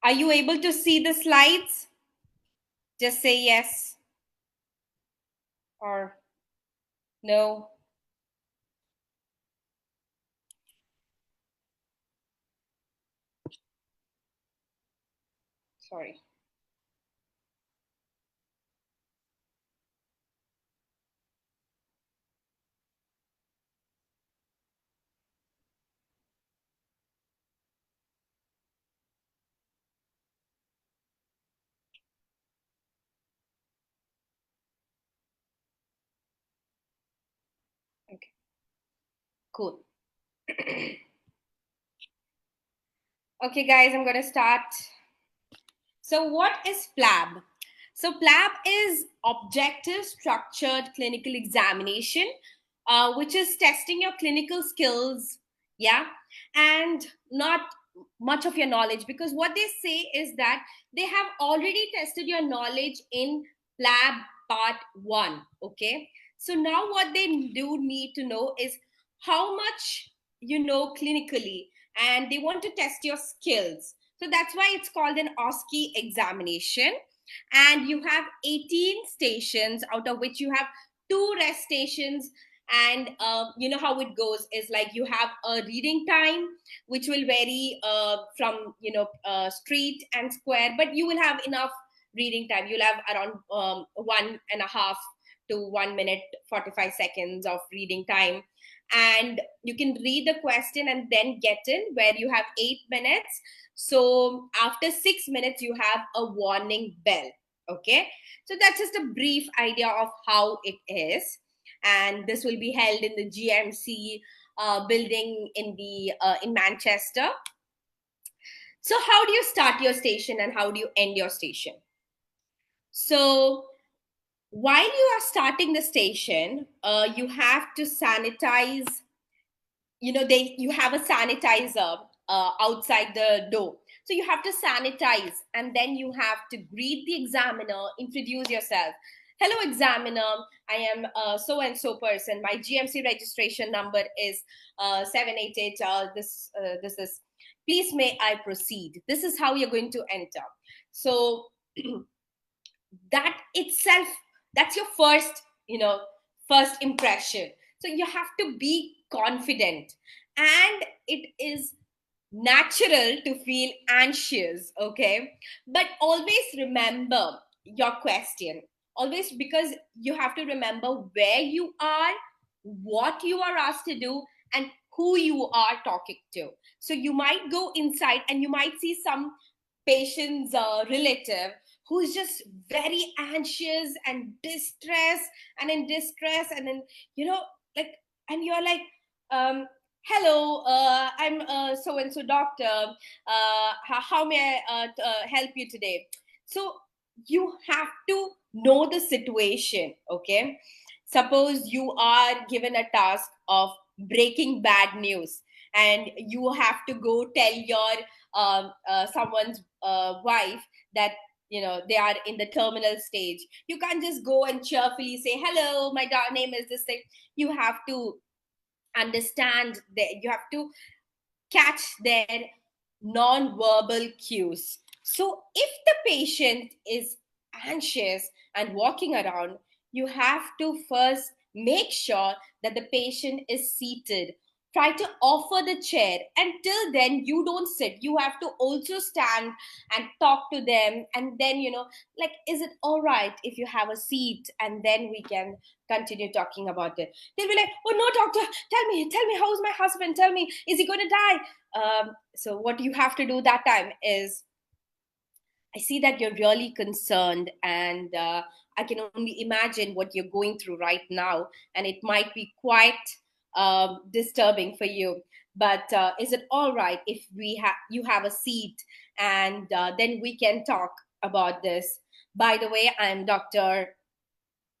Are you able to see the slides? Just say yes or no. Sorry. Okay, cool. Okay, guys, I'm going to start. So, what is plab? So, plab is objective structured clinical examination, which is testing your clinical skills, yeah, and not much of your knowledge, because what they say is that they have already tested your knowledge in plab part 1. Okay, so now what they do need to know is how much you know clinically, and they want to test your skills. So that's why it's called an OSCE examination. And you have 18 stations, out of which you have two rest stations. And you know how it goes is like you have a reading time, which will vary from street and square, but you will have enough reading time. You'll have around 1.5 to 1 minute 45 seconds of reading time, and you can read the question and then get in, where you have 8 minutes. So after 6 minutes, you have a warning bell. Okay. So that's just a brief idea of how it is. And this will be held in the GMC building in Manchester. So how do you start your station and how do you end your station? So while you are starting the station, you have to sanitize. You have a sanitizer outside the door, so you have to sanitize, and then you have to greet the examiner, introduce yourself. Hello, examiner. I am so and so person. My GMC registration number is 788. This is, please may I proceed. This is how you're going to enter. So that itself, that's your first impression. So you have to be confident, and it is natural to feel anxious. Okay, but always remember your question, always, because you have to remember where you are, what you are asked to do, and who you are talking to. So you might go inside and you might see some patient's relative who's just very anxious and distressed and in distress, and then like, and you're like, hello, I'm so and so doctor, how may I help you today? So you have to know the situation. Okay, suppose you are given a task of breaking bad news, and you have to go tell your someone's wife that they are in the terminal stage. You can't just go and cheerfully say, hello, my name is this thing. You have to understand that you have to catch their non-verbal cues. So if the patient is anxious and walking around, you have to first make sure that the patient is seated. Try to offer the chair. Until then, you don't sit. You have to also stand and talk to them. And then, like, is it all right if you have a seat? And then we can continue talking about it. They'll be like, oh no, doctor, tell me, how's my husband? Tell me, is he going to die? So what you have to do that time is, I see that you're really concerned, and I can only imagine what you're going through right now, and it might be quite disturbing for you. But is it all right if you have a seat, and then we can talk about this? By the way, I'm Dr.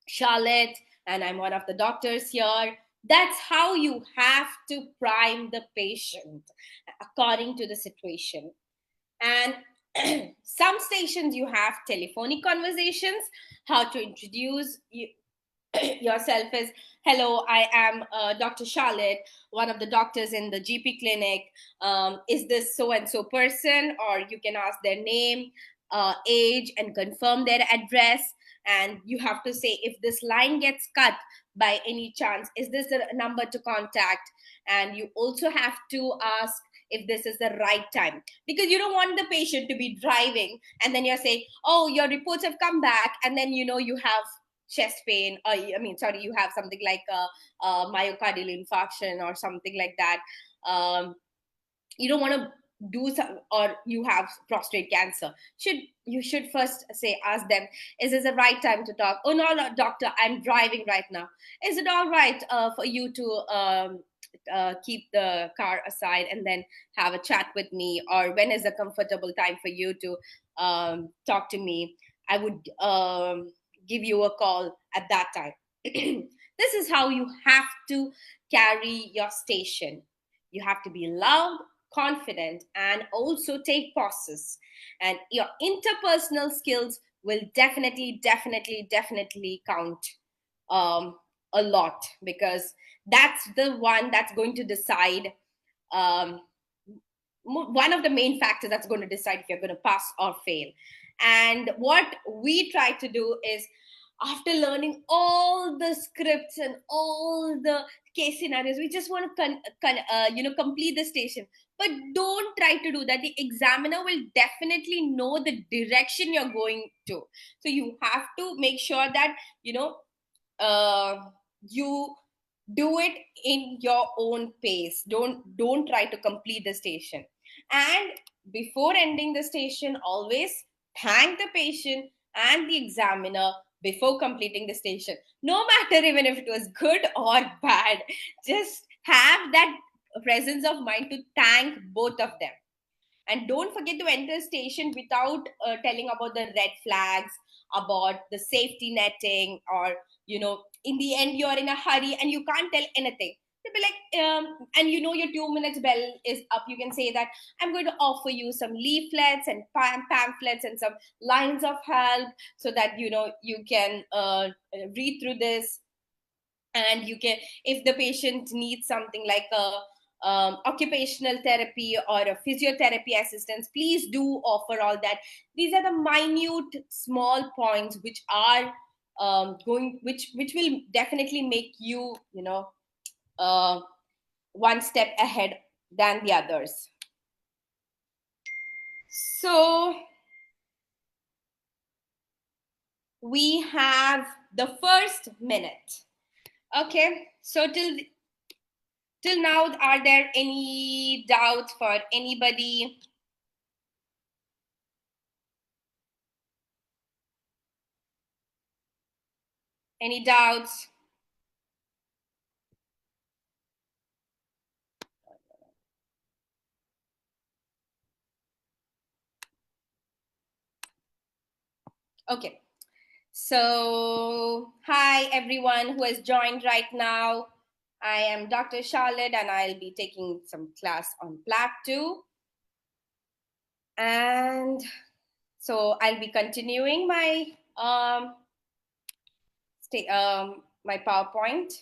Charlotte, and I'm one of the doctors here. That's how you have to prime the patient according to the situation. And some stations you have telephonic conversations, how to introduce you. yourself as, hello, I am Dr. Charlotte, one of the doctors in the GP clinic. Is this so and so person? Or you can ask their name, age, and confirm their address. And you have to say, if this line gets cut by any chance, is this the number to contact? And you also have to ask if this is the right time, because you don't want the patient to be driving and then you're saying, oh, your reports have come back, and then you have chest pain, or sorry, you have something like a myocardial infarction or something like that. You don't want to do some, or you have prostate cancer. Should first say, ask them, is this the right time to talk? Oh, no, no, doctor, I'm driving right now. Is it all right for you to keep the car aside and then have a chat with me? Or when is a comfortable time for you to talk to me? I would give you a call at that time. This is how you have to carry your station. You have to be loud, confident, and also take pauses. And your interpersonal skills will definitely count um, a lot, because that's the one that's going to decide, um, one of the main factors that's going to decide if you're going to pass or fail. And what we try to do is, after learning all the scripts and all the case scenarios, we just want to complete the station. But don't try to do that. The examiner will definitely know the direction you're going to. So you have to make sure that uh, you do it in your own pace. Don't try to complete the station. And before ending the station, always thank the patient and the examiner before completing the station, no matter even if it was good or bad. Just have that presence of mind to thank both of them. And don't forget to enter station without telling about the red flags, about the safety netting, or in the end you're in a hurry and you can't tell anything. They'll be like, and your 2 minutes bell is up, you can say that, I'm going to offer you some leaflets and pamphlets and some lines of help, so that you can read through this. And you can, if the patient needs something like a occupational therapy or a physiotherapy assistance, please do offer all that. These are the minute small points which are going which will definitely make you uh, one step ahead than the others. So we have the first minute. Okay, so till now, are there any doubts for anybody? Any doubts? Okay. So, hi everyone who has joined right now. I am Dr. Charlotte and I'll be taking some class on plab 2. And so I'll be continuing my my PowerPoint.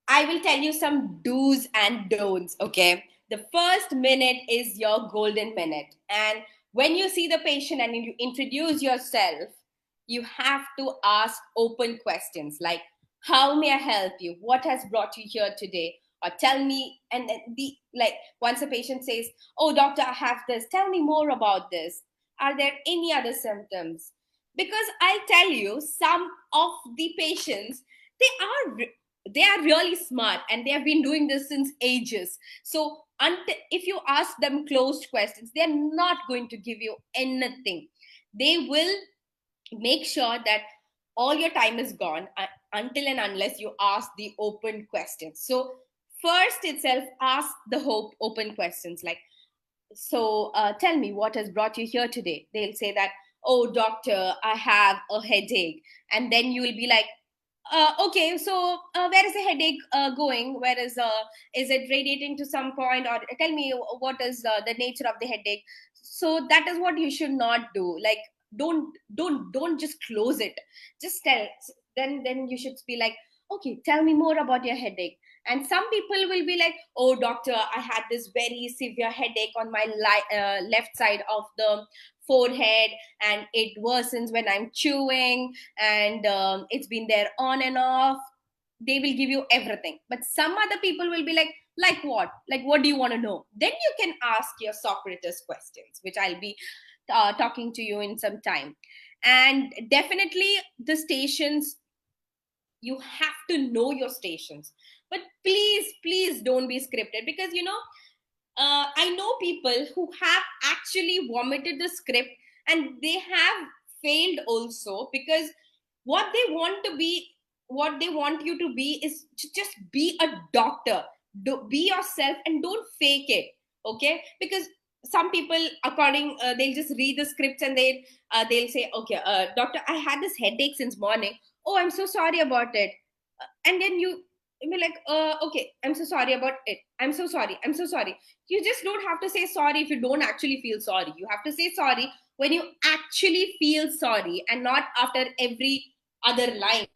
I will tell you some do's and don'ts, okay? The first minute is your golden minute. And when you see the patient and you introduce yourself, you have to ask open questions like, how may I help you? What has brought you here today? Or tell me, and then once a patient says, oh, doctor, I have this, tell me more about this. Are there any other symptoms? Because I'll tell you, some of the patients, they are really smart and they have been doing this since ages. So until, if you ask them closed questions, they're not going to give you anything. They will make sure that all your time is gone until and unless you ask the open questions. So first itself, ask the open questions like, so tell me, what has brought you here today? They'll say that, oh, doctor, I have a headache. And then you will be like, Okay, so where is the headache going? Where is it radiating to some point, or tell me what is the nature of the headache? So that is what you should not do. Like, don't just close it. Just tell. Then you should be like, okay, tell me more about your headache. And some people will be like, oh doctor, I had this very severe headache on my left side of the forehead, and it worsens when I'm chewing, and it's been there on and off. They will give you everything, but some other people will be like what, like what do you want to know? Then you can ask your Socrates questions, which I'll be talking to you in some time. And definitely the stations, you have to know your stations, but please don't be scripted, because I know people who have actually vomited the script, and they have failed also, because what they want to be, what they want you to be is to just be a doctor. Be yourself and don't fake it. Okay, because some people, according they'll just read the scripts, and they'll say, okay, doctor, I had this headache since morning. Oh, I'm so sorry about it. And then you be like, okay, I'm so sorry about it, I'm so sorry, I'm so sorry. You just don't have to say sorry if you don't actually feel sorry. You have to say sorry when you actually feel sorry, and not after every other line.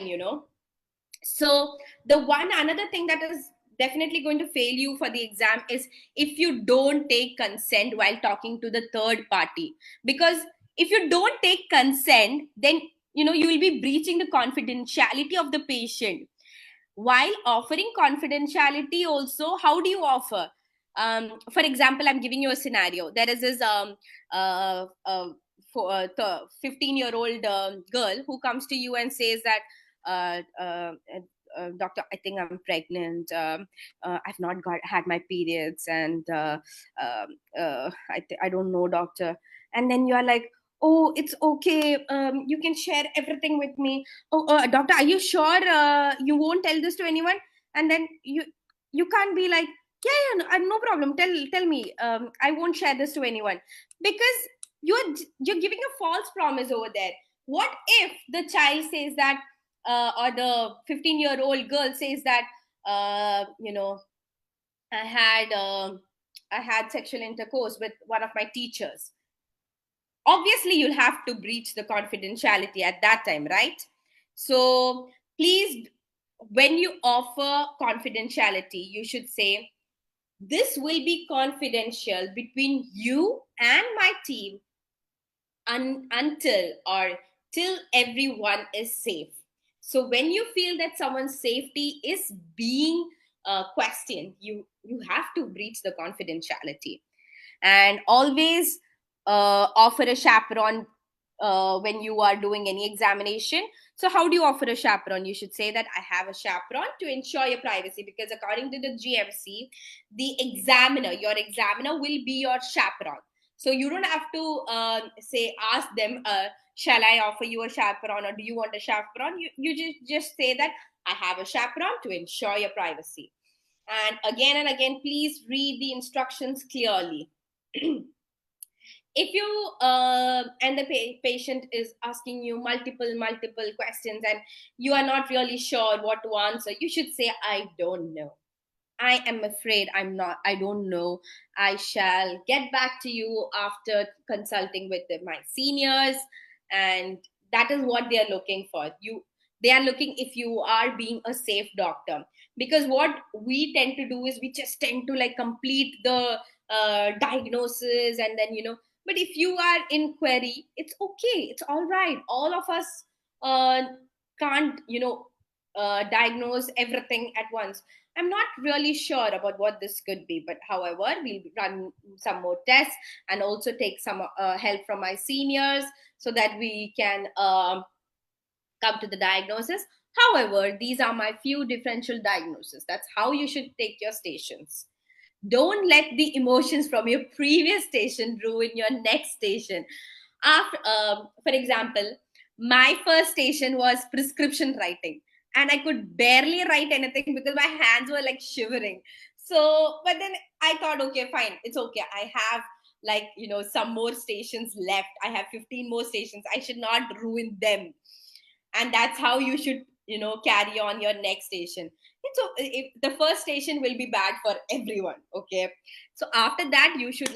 So the one another thing that is definitely going to fail you for the exam is if you don't take consent while talking to the third party. Because if you don't take consent, then you will be breaching the confidentiality of the patient. While offering confidentiality also, how do you offer? For example, I'm giving you a scenario. There is this 15-year-old girl who comes to you and says that, doctor, I think I'm pregnant. I've not had my periods, and I don't know, doctor. And then you are like, oh, it's okay, you can share everything with me. Oh, doctor, are you sure you won't tell this to anyone? And then you can't be like, yeah, yeah, no, no problem, tell me, I won't share this to anyone. Because you're giving a false promise over there. What if the child says that, or the 15-year-old girl says that, you know i had uh, I had sexual intercourse with one of my teachers? Obviously you'll have to breach the confidentiality at that time, right? So please, when you offer confidentiality, you should say, this will be confidential between you and my team, until or till everyone is safe. So when you feel that someone's safety is being questioned, you have to breach the confidentiality. And always offer a chaperone when you are doing any examination. So how do you offer a chaperone? You should say that I have a chaperone to ensure your privacy, because according to the GMC, the examiner, your examiner will be your chaperone. So you don't have to ask them, shall I offer you a chaperone, or do you want a chaperone? You just say that I have a chaperone to ensure your privacy. And again, please read the instructions clearly. If you and the patient is asking you multiple questions, and you are not really sure what to answer, you should say, I don't know, I am afraid, I don't know, I shall get back to you after consulting with my seniors. And that is what they are looking for. They are looking if you are being a safe doctor. Because what we tend to do is we just tend to like complete the diagnosis, and then but if you are in query, it's okay, it's all right. All of us uh, can't diagnose everything at once. I'm not really sure about what this could be, but however, we'll run some more tests and also take some help from my seniors, so that we can come to the diagnosis. However, these are my few differential diagnoses. That's how you should take your stations. Don't let the emotions from your previous station ruin your next station. For example, my first station was prescription writing, and I could barely write anything because my hands were like shivering. So, but then I thought, okay, fine, it's okay. I have some more stations left. I have 15 more stations. I should not ruin them. And that's how you should carry on your next station. The first station will be bad for everyone. Okay, so after that you should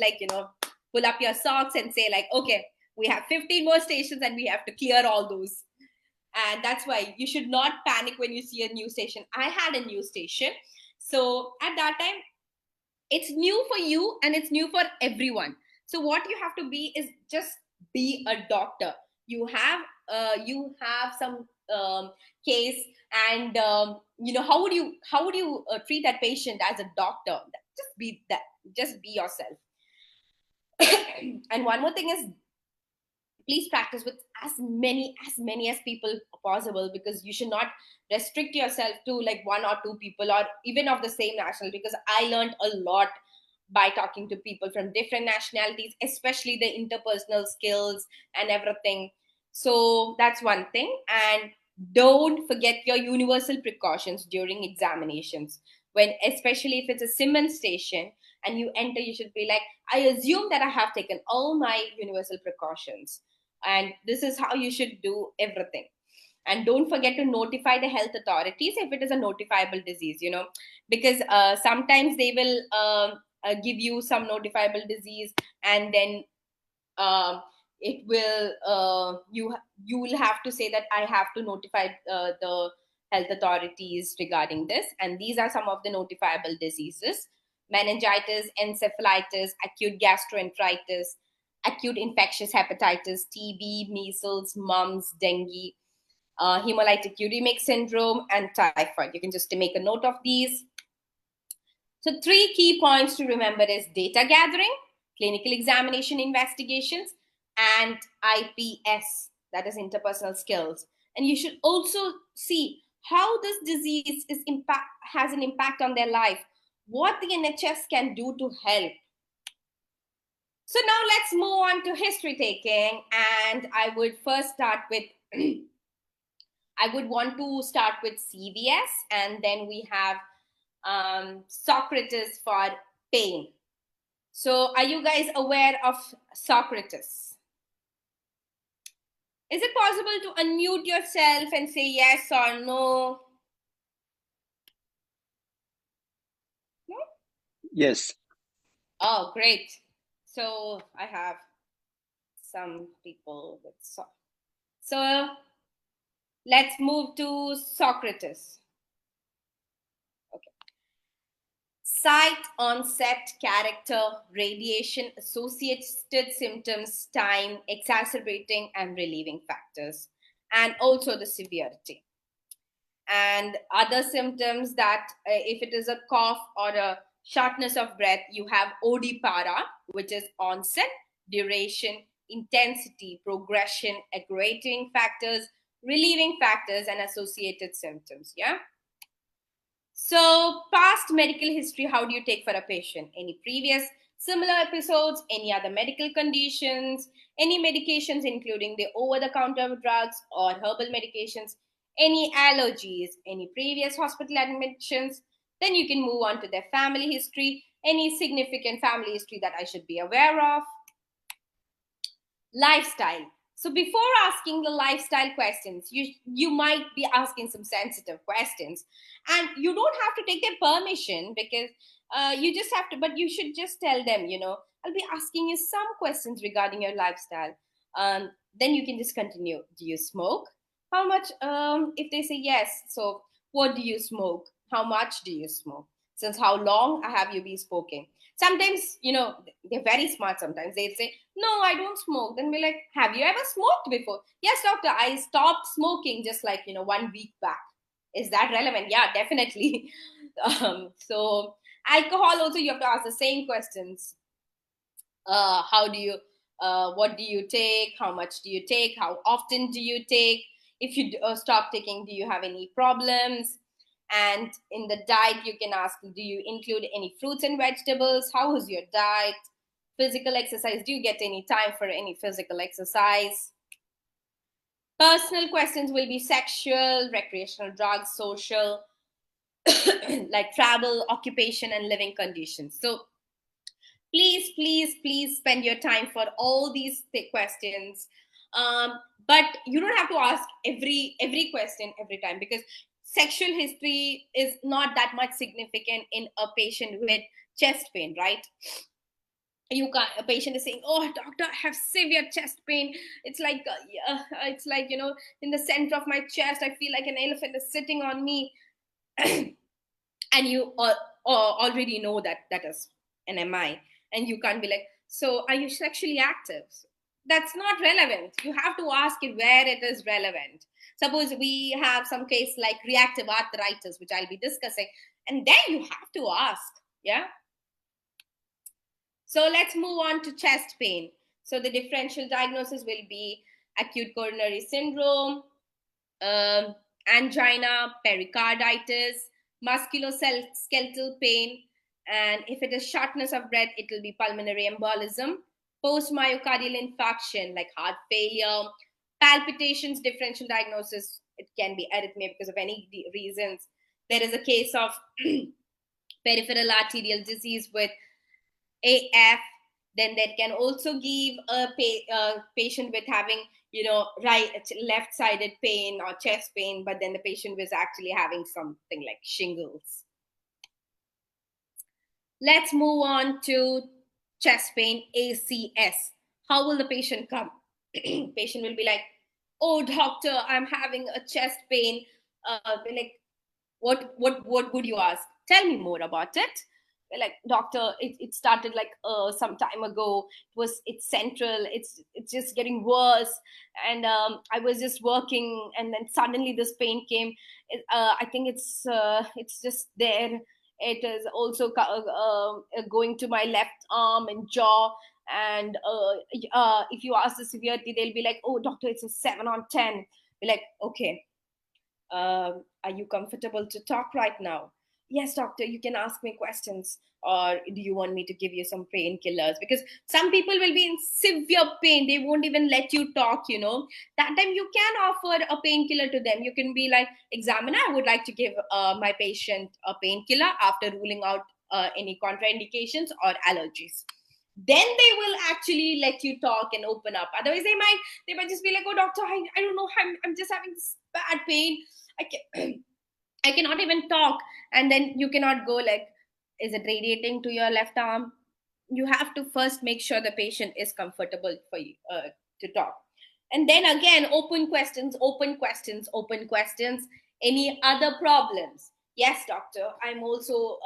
pull up your socks and say like, okay, we have 15 more stations and we have to clear all those. And that's why you should not panic when you see a new station. I had a new station, so at that time it's new for you and it's new for everyone. So what you have to be is just be a doctor. You have some case, and how would you treat that patient as a doctor? Just be that. Just be yourself. And one more thing is, please practice with as many as people possible, because you should not restrict yourself to like one or two people or even of the same national, because I learned a lot by talking to people from different nationalities, especially the interpersonal skills and everything. So that's one thing. And don't forget your universal precautions during examinations, when especially if it's a Siemens station and you enter, you should be like, I assume that I have taken all my universal precautions, and this is how you should do everything. And don't forget to notify the health authorities if it is a notifiable disease, because sometimes they will give you some notifiable disease, and then um, it will you will have to say that I have to notify the health authorities regarding this. And these are some of the notifiable diseases: meningitis, encephalitis, acute gastroenteritis, acute infectious hepatitis, TB, measles, mumps, dengue, hemolytic uremic syndrome, and typhoid. You can just make a note of these. So three key points to remember is data gathering, clinical examination investigations, and IPS, that is interpersonal skills. And you should also see how this disease has an impact on their life, what the NHS can do to help. So now let's move on to history taking, and I would first start with I would want to start with CVS, and then we have Socrates for pain. So, are you guys aware of Socrates? Is it possible to unmute yourself and say yes or no? No? Yes. Oh, great. So, I have some people with so let's move to Socrates. Okay. Site onset, character, radiation, associated symptoms, time, exacerbating and relieving factors, and also the severity. And other symptoms that if it is a cough or a shortness of breath, you have OD-para, which is onset, duration, intensity, progression, aggravating factors, relieving factors, and associated symptoms. Yeah. So, past medical history, how do you take for a patient? Any previous similar episodes, any other medical conditions, any medications, including the over the counter drugs or herbal medications, any allergies, any previous hospital admissions. Then you can move on to their family history, any significant family history that I should be aware of. Lifestyle. So before asking the lifestyle questions, you might be asking some sensitive questions, and you don't have to take their permission, because you just have to. But you should just tell them, I'll be asking you some questions regarding your lifestyle. Then you can just continue. Do you smoke? How much? If they say yes, so what do you smoke? How much do you smoke? Since how long have you been smoking? Sometimes, they're very smart. Sometimes they say, no, I don't smoke. Then we're like, have you ever smoked before? Yes, doctor, I stopped smoking just like, 1 week back. Is that relevant? Yeah, definitely. So alcohol also, you have to ask the same questions. How do you, what do you take? How much do you take? How often do you take? If you stop taking, do you have any problems? And in the diet, you can ask, do you include any fruits and vegetables? How is your diet? Physical exercise, do you get any time for any physical exercise? Personal questions will be sexual, recreational, drugs, social, like travel, occupation, and living conditions. So please spend your time for all these questions. But you don't have to ask every question every time, because sexual history is not that much significant in a patient with chest pain, right? You can't, a patient is saying, oh doctor, I have severe chest pain. It's like it's like, in the center of my chest, I feel like an elephant is sitting on me. And you already know that that is an MI, and you can't be like, so are you sexually active? That's not relevant. You have to ask it where it is relevant. Suppose we have some case like reactive arthritis, which I'll be discussing, and then you have to ask. Yeah. So let's move on to chest pain. So the differential diagnosis will be acute coronary syndrome, um, angina, pericarditis, musculoskeletal pain, and if it is shortness of breath, it will be pulmonary embolism, post myocardial infarction like heart failure, palpitations, differential diagnosis. It can be arrhythmia because of any reasons. There is a case of peripheral arterial disease with AF. Then that can also give a patient with having, right, left sided pain or chest pain, but then the patient was actually having something like shingles. Let's move on to chest pain, ACS. How will the patient come? Patient will be like, oh doctor, I'm having a chest pain. Be like, what would you ask? Tell me more about it. We're like, doctor, it started like some time ago. It's central, it's just getting worse. And I was just working, and then suddenly this pain came. I think it's just there. It is also going to my left arm and jaw. And if you ask the severity, they'll be like, oh doctor, it's a 7 on 10. We're like, okay, are you comfortable to talk right now? Yes doctor, you can ask me questions. Or do you want me to give you some painkillers? Because some people will be in severe pain, they won't even let you talk. That time you can offer a painkiller to them. You can be like, examiner, I would like to give my patient a painkiller after ruling out any contraindications or allergies. Then they will actually let you talk and open up. Otherwise they might just be like, oh doctor, I don't know, I'm just having this bad pain. I can I cannot even talk. And then you cannot go like, is it radiating to your left arm? You have to first make sure the patient is comfortable for you to talk. And then again, open questions, open questions, open questions. Any other problems? Yes doctor, I'm also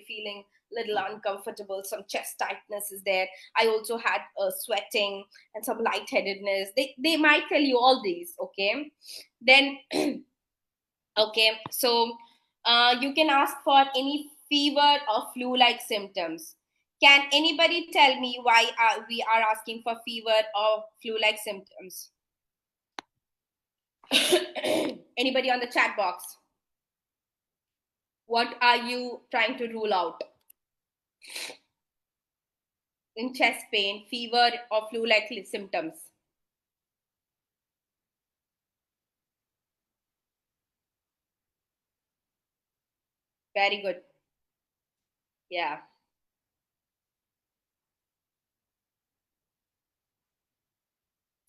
feeling little uncomfortable, some chest tightness is there. I also had sweating and some lightheadedness. They might tell you all these. Okay. Then okay, so you can ask for any fever or flu-like symptoms. Can anybody tell me why we are asking for fever or flu-like symptoms? Anybody on the chat box? What are you trying to rule out? In chest pain, fever or flu-like symptoms? Very good. Yeah.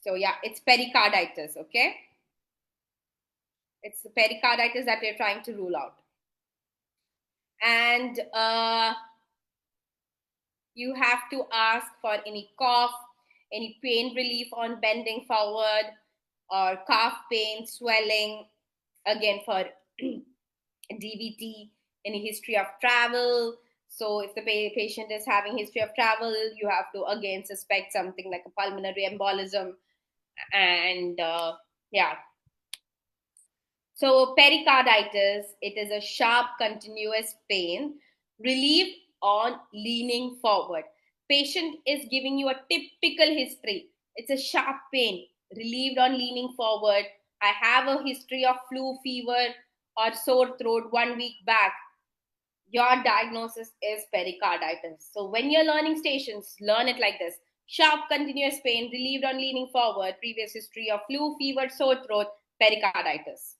So yeah, it's pericarditis, okay? It's the pericarditis that we're trying to rule out. And you have to ask for any cough, any pain relief on bending forward, or calf pain, swelling, again for DVT, any history of travel. So if the patient is having history of travel, you have to again suspect something like a pulmonary embolism. And yeah. So pericarditis, it is a sharp, continuous pain, relief on leaning forward. Patient is giving you a typical history. It's a sharp pain, relieved on leaning forward. I have a history of flu fever or sore throat 1 week back. Your diagnosis is pericarditis. So when you're learning stations, learn it like this: sharp, continuous pain, relieved on leaning forward, previous history of flu, fever, sore throat, pericarditis.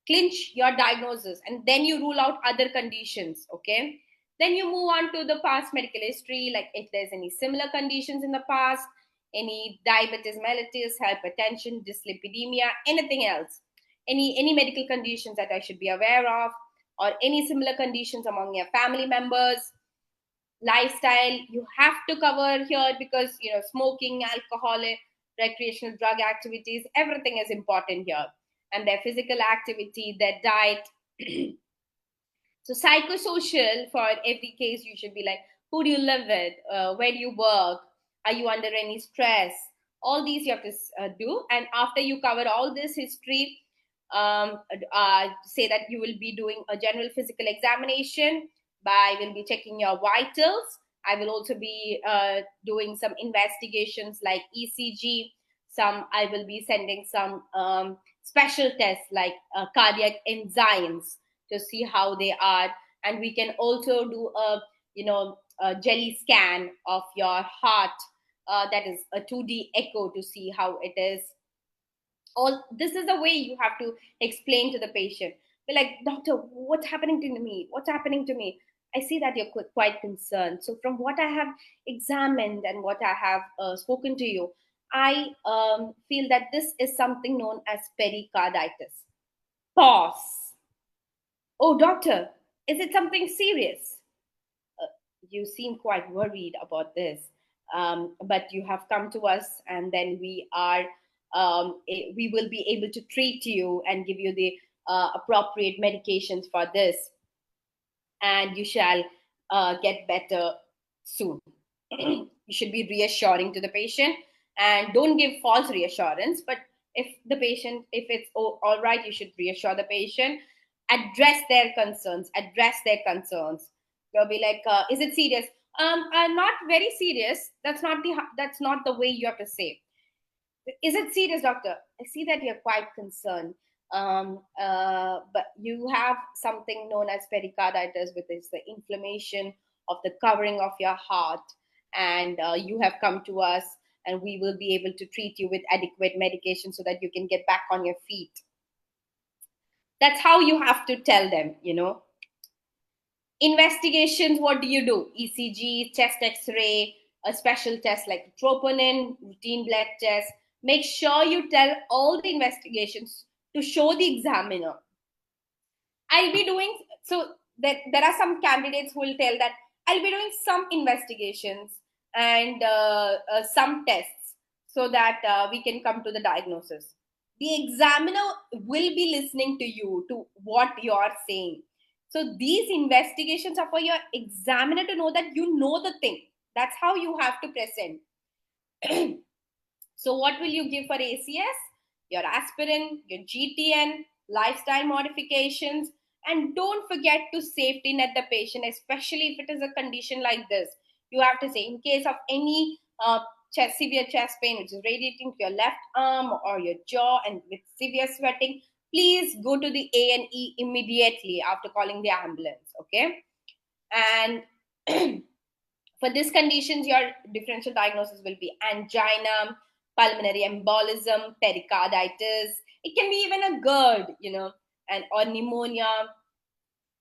Clinch your diagnosis, and then you rule out other conditions. Okay, then you move on to the past medical history, like if there's any similar conditions in the past, any diabetes mellitus, hypertension, dyslipidemia, anything else, any medical conditions that I should be aware of, or any similar conditions among your family members. Lifestyle you have to cover here, because smoking, alcohol, recreational drug activities, everything is important here, and their physical activity, their diet. So psychosocial, for every case you should be like, who do you live with, where do you work, are you under any stress, all these you have to do. And after you cover all this history, say that you will be doing a general physical examination. By will be checking your vitals. I will also be doing some investigations like ECG. Some I will be sending some special tests like cardiac enzymes to see how they are. And we can also do a jelly scan of your heart, that is a 2D echo, to see how it is. All this is the way you have to explain to the patient. Be like, doctor, what's happening to me, what's happening to me? I see that you're quite concerned. So from what I have examined and what I have spoken to you, I feel that this is something known as pericarditis. Pause. Oh, doctor, is it something serious? You seem quite worried about this, but you have come to us, and then we will be able to treat you and give you the appropriate medications for this, and you shall get better soon. You should be reassuring to the patient, and don't give false reassurance. But if it's all right, you should reassure the patient, address their concerns. You'll be like, is it serious? Not very serious. That's not the way you have to say. Is it serious, doctor? I see that you're quite concerned. But you have something known as pericarditis, which is the inflammation of the covering of your heart. And you have come to us, and we will be able to treat you with adequate medication so that you can get back on your feet. That's how you have to tell them. Investigations, what do you do? ECG, chest x-ray, a special test like troponin, routine blood test. Make sure you tell all the investigations to show the examiner. I'll be doing, so that there are some candidates who will tell that I'll be doing some investigations and some tests so that we can come to the diagnosis. The examiner will be listening to you, to what you're saying. So these investigations are for your examiner to know that you know the thing. That's how you have to present. So what will you give for ACS? Your aspirin, your GTN, lifestyle modifications, and don't forget to safety net the patient, especially if it is a condition like this. You have to say, in case of any severe chest pain which is radiating to your left arm or your jaw and with severe sweating, please go to the A&E immediately after calling the ambulance. Okay, and for these conditions, your differential diagnosis will be angina, pulmonary embolism, pericarditis. It can be even a GERD, and or pneumonia.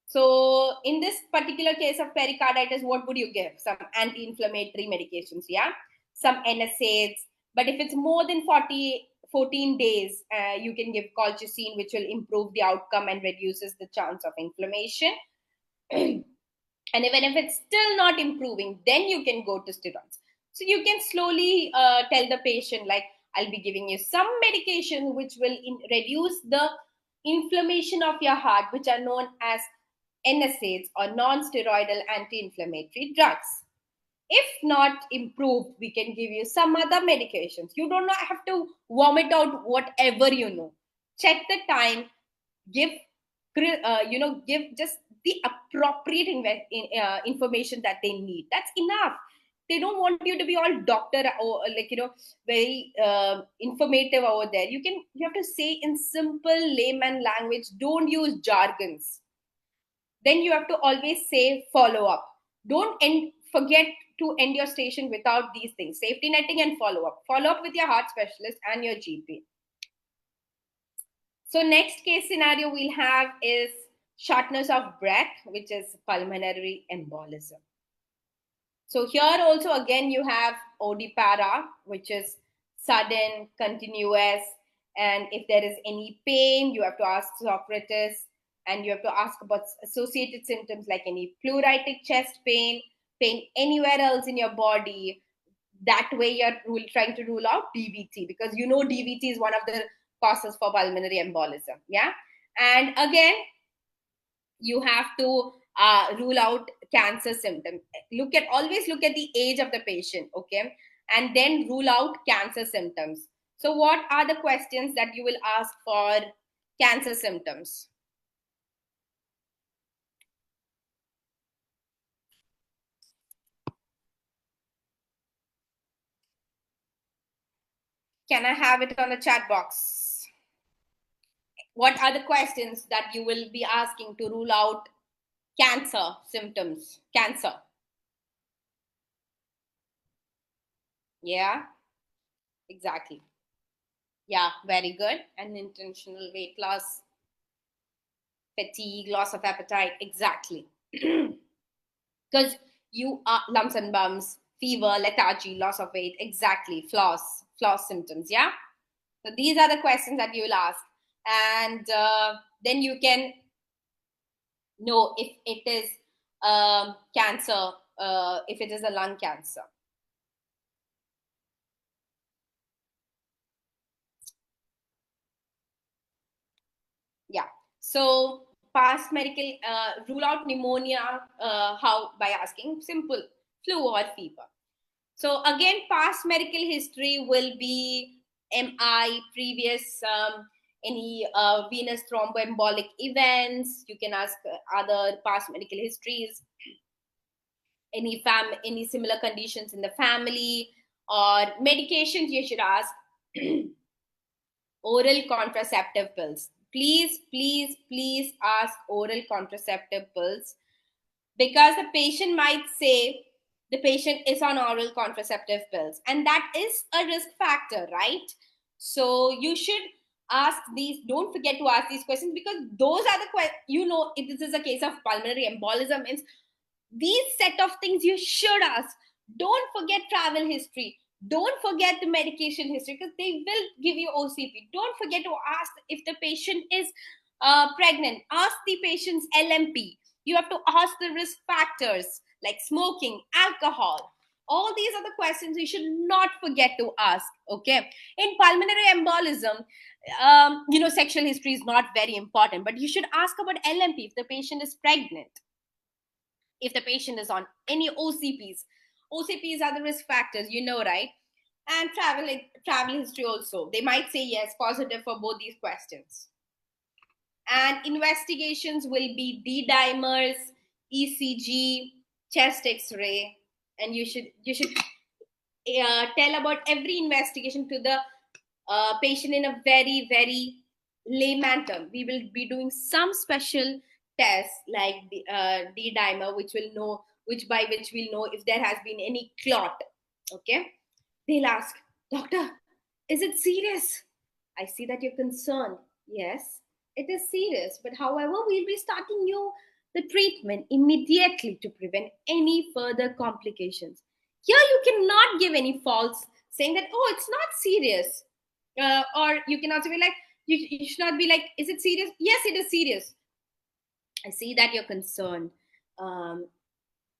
So, in this particular case of pericarditis, what would you give? Some anti-inflammatory medications, yeah, some NSAIDs. But if it's more than 14 days, you can give colchicine, which will improve the outcome and reduces the chance of inflammation. And even if it's still not improving, then you can go to steroids. So you can slowly tell the patient, like, I'll be giving you some medication which will reduce the inflammation of your heart, which are known as NSAIDs or non-steroidal anti-inflammatory drugs. If not improved, we can give you some other medications. You do not have to vomit out whatever you know. Check the time, give give just the appropriate information that they need. That's enough. They don't want you to be all doctor or very informative over there. You have to say in simple layman language. Don't use jargons. Then you have to always say follow up. Don't forget to end your station without these things: safety netting and follow up with your heart specialist and your GP. So next case scenario we'll have is shortness of breath, which is pulmonary embolism. So here also again you have OD-para, which is sudden, continuous, and if there is any pain, you have to ask Socrates, and you have to ask about associated symptoms like any pleuritic chest pain, pain anywhere else in your body. That way you're trying to rule out DVT, because you know DVT is one of the causes for pulmonary embolism. Yeah. And again, you have to rule out cancer symptoms. Always look at the age of the patient, okay, and then rule out cancer symptoms. So what are the questions that you will ask for cancer symptoms? Can I have it on the chat box? What are the questions that you will be asking to rule out cancer symptoms? Cancer. Yeah, exactly. Yeah, very good. Unintentional weight loss, fatigue, loss of appetite. Exactly. Because you are lumps and bumps, fever, lethargy, loss of weight. Exactly. Flaws symptoms. Yeah. So these are the questions that you will ask. And then you can know if it is cancer, if it is a lung cancer. Yeah. So past medical, rule out pneumonia, how? By asking simple flu or fever. So again, past medical history will be MI, previous any venous thromboembolic events. You can ask other past medical histories, any similar conditions in the family, or medications. You should ask oral contraceptive pills. Please ask oral contraceptive pills, because the patient might say the patient is on oral contraceptive pills, and that is a risk factor, right? So you should ask these, don't forget to ask these questions, because those are the questions. If this is a case of pulmonary embolism, means these set of things you should ask. Don't forget travel history, don't forget the medication history, because they will give you OCP. Don't forget to ask if the patient is pregnant. Ask the patient's LMP. You have to ask the risk factors like smoking, alcohol. All these are the questions you should not forget to ask. Okay. In pulmonary embolism, sexual history is not very important, but you should ask about LMP if the patient is pregnant, if the patient is on any OCPs. OCPs are the risk factors, right? And travel history also. They might say yes, positive for both these questions. And investigations will be D dimers, ECG, chest X-ray, and you should tell about every investigation to the patient in a very very layman term. We will be doing some special tests like the D dimer, which we'll know if there has been any clot. Okay, they'll ask, doctor, is it serious? I see that you're concerned. Yes, it is serious, but however, we'll be starting you the treatment immediately to prevent any further complications. Here, you cannot give any false saying that, oh, it's not serious. Or you can also be like, you should not be like, is it serious? Yes, it is serious. I see that you're concerned. Um,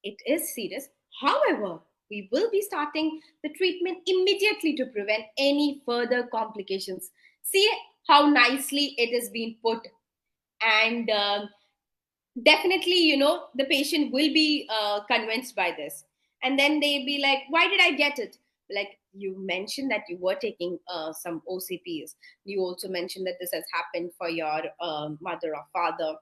it is serious. However, we will be starting the treatment immediately to prevent any further complications. See how nicely it is being put. And definitely, the patient will be convinced by this. And then they be like, why did I get it? Like, you mentioned that you were taking some OCPs. You also mentioned that this has happened for your mother or father.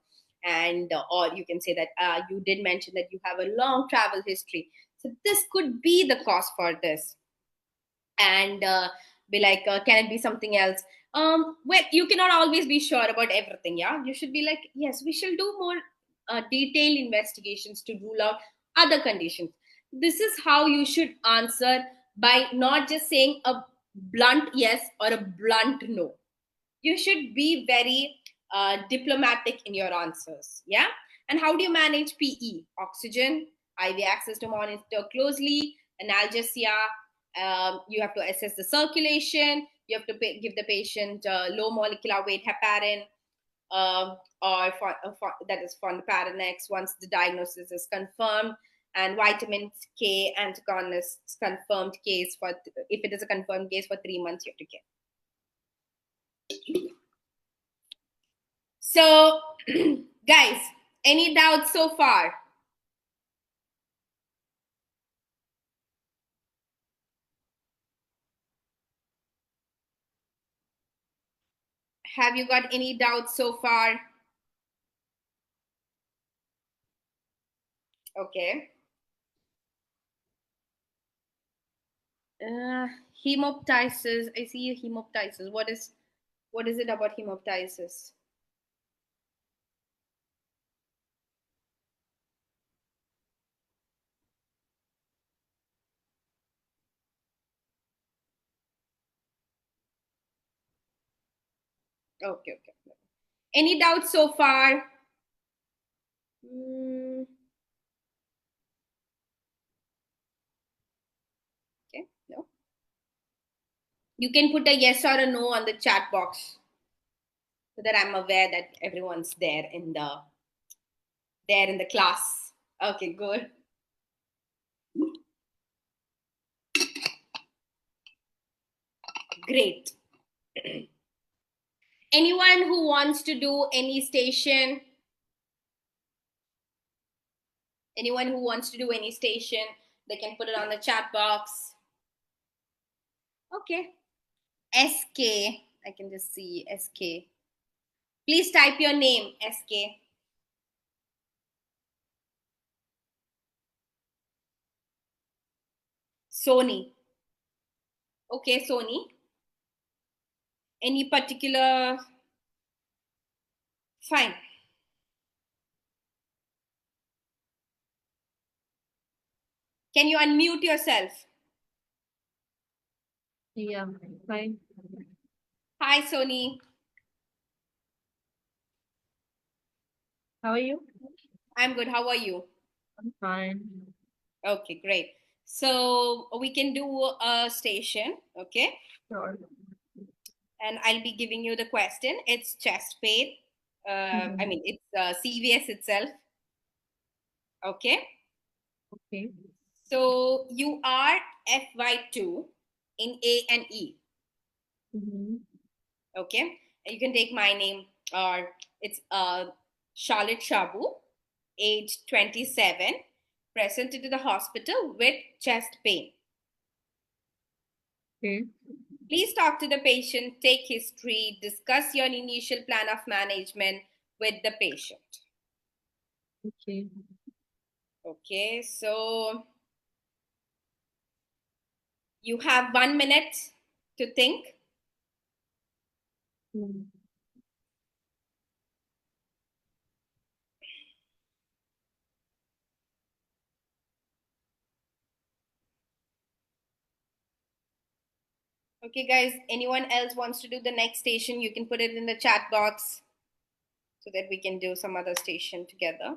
And or you can say that you did mention that you have a long travel history, so this could be the cause for this. And be like, can it be something else? Well, you cannot always be sure about everything. Yeah, you should be like, yes, we shall do more detailed investigations to rule out other conditions. This is how you should answer, by not just saying a blunt yes or a blunt no. You should be very diplomatic in your answers. Yeah. And how do you manage PE? Oxygen, IV access to monitor closely, analgesia. You have to assess the circulation. You have to give the patient low molecular weight heparin, that is fondaparinux once the diagnosis is confirmed, and vitamin K antagonists confirmed case for if it is a confirmed case for 3 months you have to get. So, guys, any doubts so far? Have you got any doubts so far? Okay. Uh, Hemoptysis. I see a hemoptysis. What is it about hemoptysis? Okay, okay. Any doubts so far? Mm, okay, no. You can put a yes or a no on the chat box so that I'm aware that everyone's there in the class. Okay, good. Great. Anyone who wants to do any station? Anyone who wants to do any station, they can put it on the chat box. Okay. SK. I can just see SK. Please type your name, SK. Sony. Okay, Sony. Any particular? Fine. Can you unmute yourself? Yeah, fine. Hi, Sony. How are you? I'm good. How are you? I'm fine. Okay, great. So we can do a station, okay? Sure. And I'll be giving you the question. It's chest pain. I Mhm. mean, it's CVS itself, okay? Okay. So you are FY2 in A and E, Mm-hmm. okay? And you can take my name, or it's Charlotte Shabu, age 27, presented to the hospital with chest pain. Okay. Please talk to the patient, take history, discuss your initial plan of management with the patient. Okay. Okay, so you have 1 minute to think. Mm. Okay, guys, anyone else wants to do the next station? You can put it in the chat box so that we can do some other station together.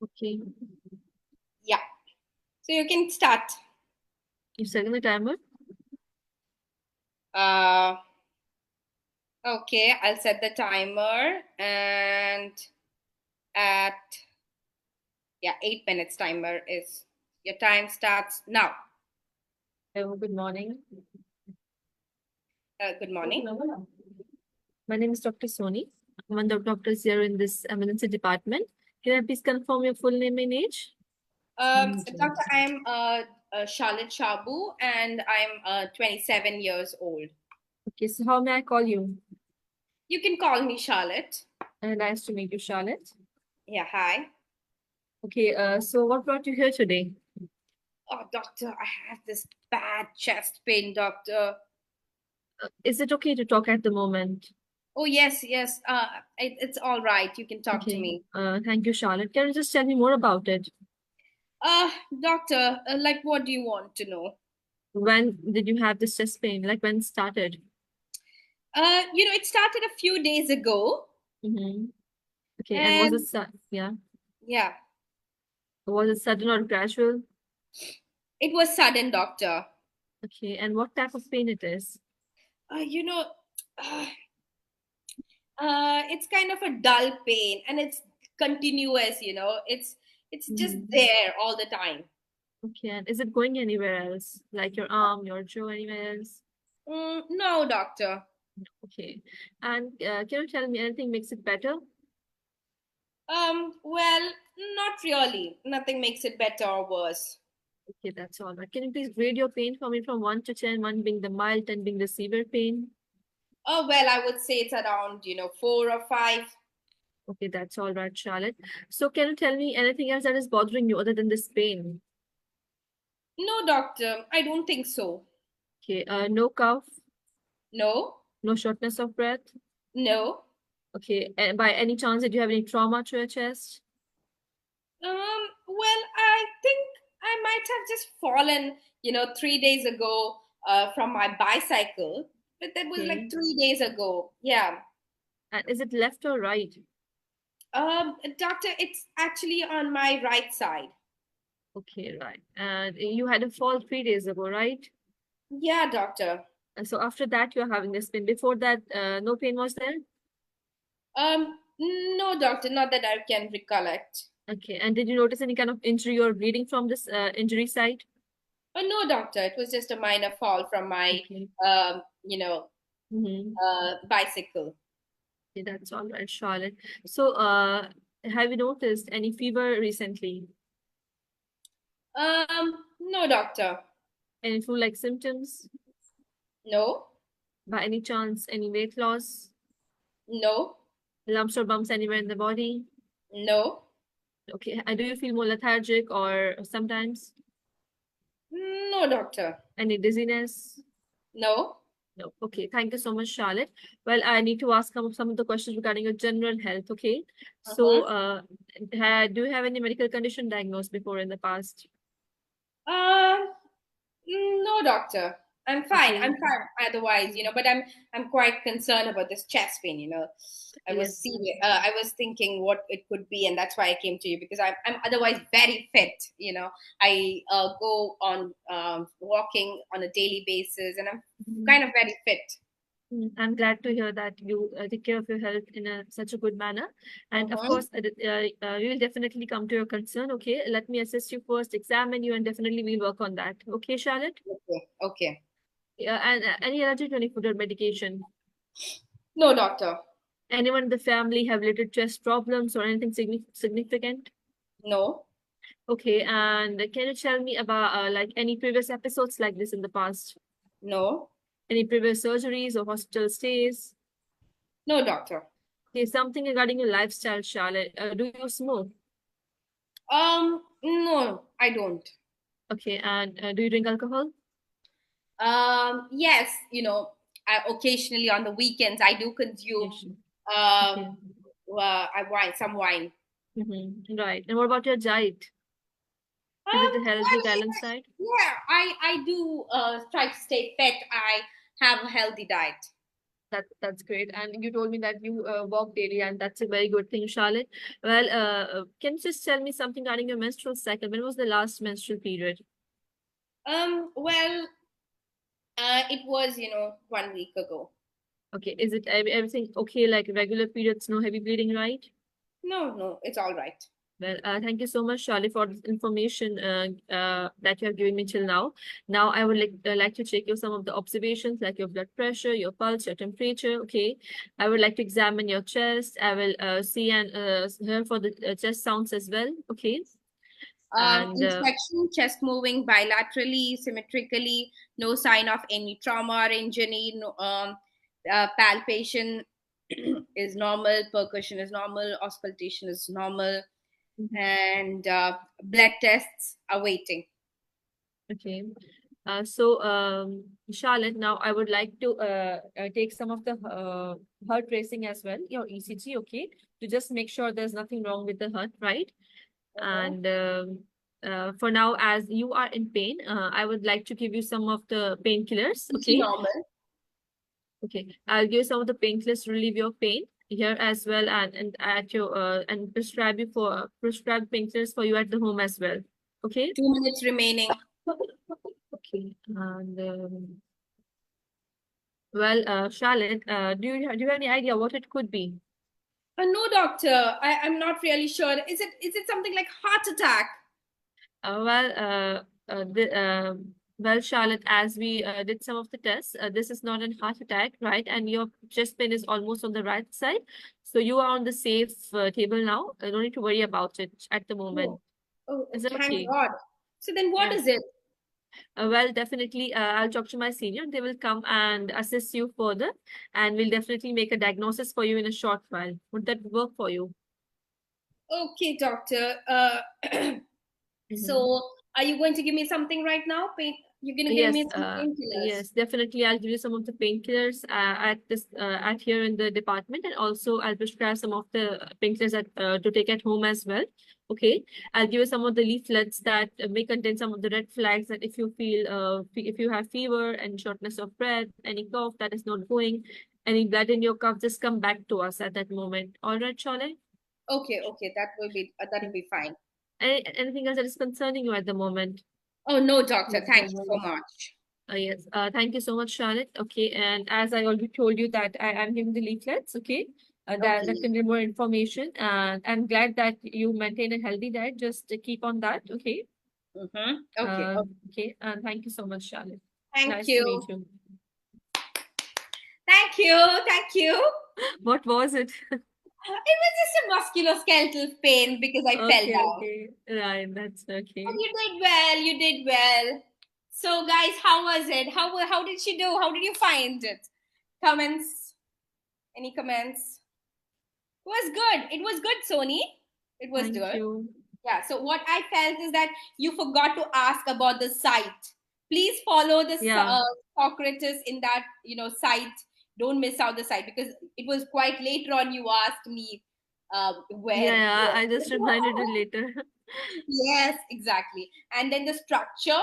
Okay. Yeah, so you can start. You setting the timer? Uh, okay, I'll set the timer and at 8 minutes timer is your time starts now. Hello, good morning. Good morning. My name is Dr. Soni. I'm one of the doctors here in this emergency department. Can I please confirm your full name and age? Doctor, I'm Charlotte Shabu and I'm 27 years old. Okay, so how may I call you? You can call me Charlotte. Nice to meet you, Charlotte. Yeah, hi. Okay, so what brought you here today? Oh, doctor, I have this bad chest pain, doctor. Is it okay to talk at the moment? Oh, yes, yes. It's all right. You can talk to Okay. me. Thank you, Charlotte. Can you just tell me more about it? Doctor, like, what do you want to know? When did you have this chest pain? Like when it started? It started a few days ago, Mm-hmm. Okay. And was it and yeah? yeah, Was it sudden or gradual? it was sudden, doctor. Okay. And what type of pain it is? Uh, you know, uh, it's kind of a dull pain, and it's continuous. It's just Mm-hmm. there all the time. Okay. And is it going anywhere else? Like your arm, your jaw, anywhere else? No, doctor. Okay. And can you tell me anything makes it better? Well, not really. Nothing makes it better or worse. Okay, that's all right. Can you please grade your pain for me from 1 to 10, 1 being the mild, 10 being the severe pain? Oh, well, I would say it's around, 4 or 5. Okay, that's all right, Charlotte. So can you tell me anything else that is bothering you other than this pain? No, doctor, I don't think so. Okay, no cough, No, no shortness of breath. no. Okay, and by any chance, did you have any trauma to your chest? Well, I think I might have just fallen, 3 days ago, from my bicycle, but that was like Okay, 3 days ago. Yeah. and is it left or right? Doctor, it's actually on my right side. Okay, right. And you had a fall 3 days ago, right? Yeah, doctor. And so after that, you're having this pain. Before that, no pain was there? No, doctor, not that I can recollect. Okay, and did you notice any kind of injury or bleeding from this injury site? No, doctor, it was just a minor fall from my, Okay. um, you know, Mm-hmm. bicycle. Okay, that's all right, Charlotte. So, have you noticed any fever recently? No, doctor. Any flu-like symptoms? No, By any chance, any weight loss? no, Lumps or bumps anywhere in the body? no, Okay, do you feel more lethargic or sometimes no, doctor. any dizziness? No. No. Okay, thank you so much, Charlotte. Well, I need to ask some of the questions regarding your general health. Okay, so Uh-huh. do you have any medical condition diagnosed before in the past? Um, no, doctor. I'm fine. Okay. I'm fine. Otherwise, but I'm quite concerned about this chest pain. I was Yes. serious. I was thinking what it could be, and that's why I came to you because I'm otherwise very fit. I go on walking on a daily basis, and I'm Mhm. kind of very fit. I'm glad to hear that you take care of your health in such a good manner. And of Uh-huh. course, we will definitely come to your concern. Okay, let me assist you first, examine you, and definitely we'll work on that. Okay, Charlotte? Okay. Okay. Yeah, and any allergy to any food or medication? No, doctor. Anyone in the family have related chest problems or anything significant? No. Okay, and can you tell me about like any previous episodes like this in the past? No. Any previous surgeries or hospital stays? No, doctor. Okay, something regarding your lifestyle, Charlotte. Do you smoke? No, I don't. Okay, and do you drink alcohol? Yes, occasionally on the weekends I do consume Yes. um, Okay. some wine. Right. And what about your diet? Is it a healthy, Well, balanced diet? yeah, I do try to stay fit. I have a healthy diet. That's great. And you told me that you walk daily, and that's a very good thing, Charlotte. Well, can you just tell me something regarding your menstrual cycle? When was the last menstrual period? Well, it was 1 week ago. Okay, is it everything okay, like regular periods, no heavy bleeding, right? No, no, it's all right. Well, thank you so much, Charlie, for this information that you have given me till now. Now, I would like to check you some of the observations, like your blood pressure, your pulse, your temperature. Okay, I would like to examine your chest. I will see and hear for the chest sounds as well. Okay, and Inspection, chest moving bilaterally, symmetrically, no sign of any trauma or injury. No, palpation is normal, percussion is normal, auscultation is normal, mhm. and blood tests are waiting. Okay. Charlotte, now I would like to take some of the heart racing as well, your ECG, okay, to just make sure there's nothing wrong with the heart, right? Uh-huh. And for now, as you are in pain, I would like to give you some of the painkillers, ECG okay? normal. Okay, I'll give you some of the painkillers to relieve your pain here as well, and at your and prescribe painkillers for you at the home as well. Okay. 2 minutes remaining. Okay. And well, Charlotte, do you have any idea what it could be? No, doctor. I'm not really sure. Is it something like heart attack? Uh, well, uh, well, Charlotte, as we did some of the tests, this is not a heart attack, right? And your chest pain is almost on the right side, so you are on the safe table now. Don't need to worry about it at the moment. Oh, oh, Is that thank okay? God. So then, what Yeah. is it? Well, definitely, I'll talk to my senior. They will come and assist you further, and we'll definitely make a diagnosis for you in a short while. Would that work for you? Okay, doctor. Mm-hmm. So are you going to give me something right now? Pain. You're gonna give me Yes, some painkillers. yes, definitely. I'll give you some of the painkillers at here in the department, and also I'll prescribe some of the painkillers to take at home as well. Okay, I'll give you some of the leaflets that may contain some of the red flags that if you feel if you have fever and shortness of breath, any cough that is not going, any blood in your cough, just come back to us at that moment. All right, Charlie? Okay, okay, that'll Okay. be fine. Anything else that is concerning you at the moment? Oh no, doctor. Thank you so much. Yes. Thank you so much, Charlotte. Okay, and as I already told you that I am giving the leaflets, okay, that Okay. can be more information. And I'm glad that you maintain a healthy diet. Just keep on that, okay? Mm-hmm. Okay. Okay. Okay, and thank you so much, Charlotte. Thank Nice to you. meet you. Thank you. Thank you. What was it? It was just a musculoskeletal pain because I fell Okay, down. okay. Right, that's Oh, okay. you did well. You did well. So, guys, how was it? How did she do? How did you find it? Comments? Any comments? It was good. It was good, Sony. It was Thank good. you. Yeah. So what I felt is that you forgot to ask about the site. Please follow the Yeah. Socrates in that site. Don't miss out the site because it was quite later on. You asked me Yeah, where. yeah. I just reminded you later. Yes, exactly. And then the structure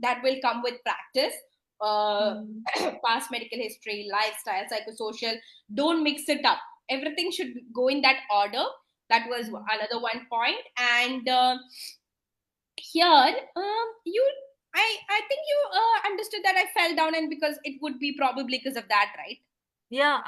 that will come with practice, uh, Mm, past medical history, lifestyle, psychosocial. Don't mix it up. Everything should go in that order. That was mm. another one point. And here, you, I think you understood that I fell down, and because it would be probably because of that, right? Yeah,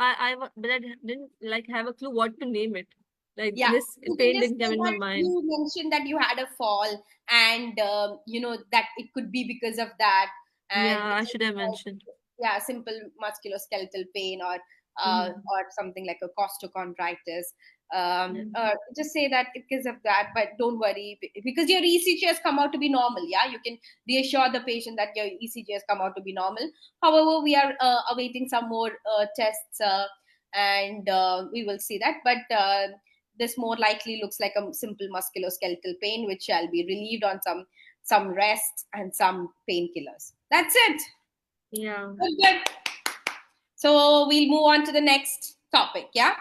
but I didn't like have a clue what to name it. Like Yeah, this you can pain just didn't come say in my that mind. you mentioned that you had a fall, and that it could be because of that, and Yeah, I it's should just have mentioned. yeah, simple musculoskeletal pain, Hmm. or something like a costochondritis. Yeah. Just say that because of that, but don't worry because your ECG has come out to be normal. Yeah, you can reassure the patient that your ECG has come out to be normal. However, we are awaiting some more tests, and we will see that. But this more likely looks like a simple musculoskeletal pain, which shall be relieved on some rest and some painkillers. That's it. Yeah. Good, good. So we'll move on to the next topic. Yeah.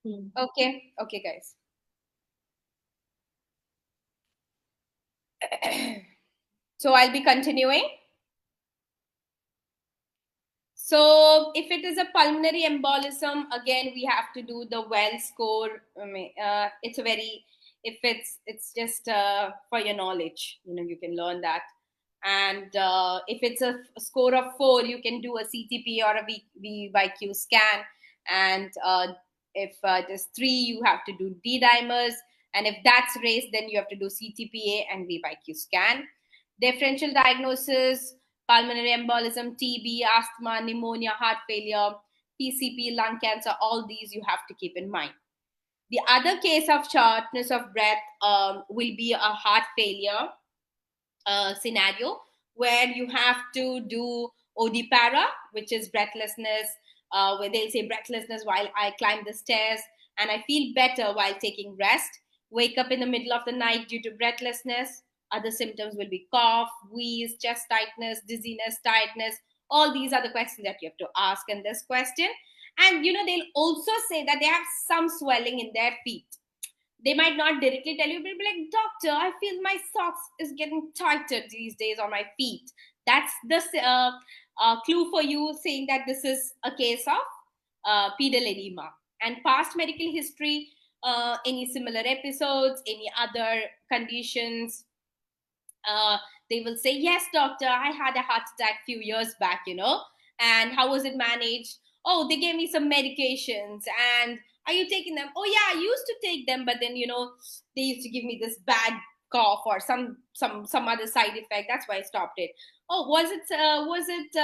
Hmm. Okay. Okay, guys. So I'll be continuing. So if it is a pulmonary embolism, again we have to do the well score. It's a very if it's just for your knowledge, you can learn that. And if it's a score of 4, you can do a CTP or a VYQ scan. And if it is 3, you have to do D dimers. And if that's raised, then you have to do CTPA and VYQ scan. Differential diagnosis: pulmonary embolism, TB, asthma, pneumonia, heart failure, PCP, lung cancer, all these you have to keep in mind. The other case of shortness of breath will be a heart failure scenario where you have to do OD-para, which is breathlessness, where they'll say breathlessness while I climb the stairs and I feel better while taking rest. Wake up in the middle of the night due to breathlessness. Other symptoms will be cough, wheeze, chest tightness, dizziness, tiredness. All these are the questions that you have to ask in this question. And they'll also say that they have some swelling in their feet. They might not directly tell you, but be like, doctor, I feel my socks is getting tighter these days on my feet. That's the clue for you, saying that this is a case of pedal edema. And past medical history, any similar episodes, any other conditions, uh, they will say, yes, doctor, I had a heart attack few years back, and how was it managed? Oh, they gave me some medications. And are you taking them? Oh yeah, I used to take them, but then they used to give me this bad cough or some other side effect. That's why I stopped it. Oh, was it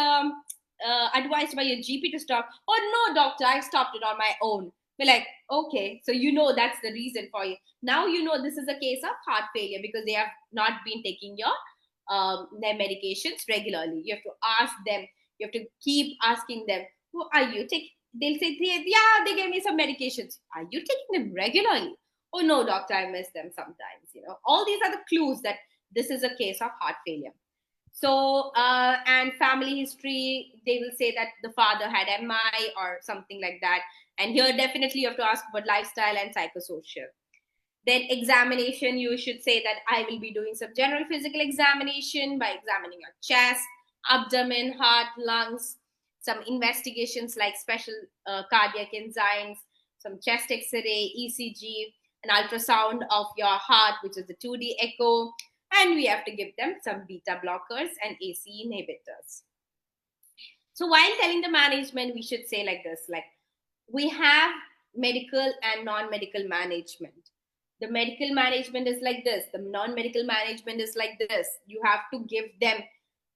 advised by your GP to stop? Oh no, doctor, I stopped it on my own. We're like, okay, so that's the reason for you. Now this is a case of heart failure because they have not been taking their medications regularly. You have to ask them. You have to keep asking them, who are you take? They'll say, yeah, they gave me some medications. Are you taking them regularly? Oh no, doctor, I miss them sometimes. All these are the clues that this is a case of heart failure. So, and family history, they will say that the father had MI or something like that. And here, definitely, you have to ask about lifestyle and psychosocial. Then examination, you should say that I will be doing some general physical examination by examining your chest, abdomen, heart, lungs, some investigations like special cardiac enzymes, some chest x-ray, ECG, an ultrasound of your heart, which is the 2D echo, and we have to give them some beta blockers and AC inhibitors. So while telling the management, we should say like this, like, we have medical and non-medical management. The medical management is like this, the non-medical management is like this. You have to give them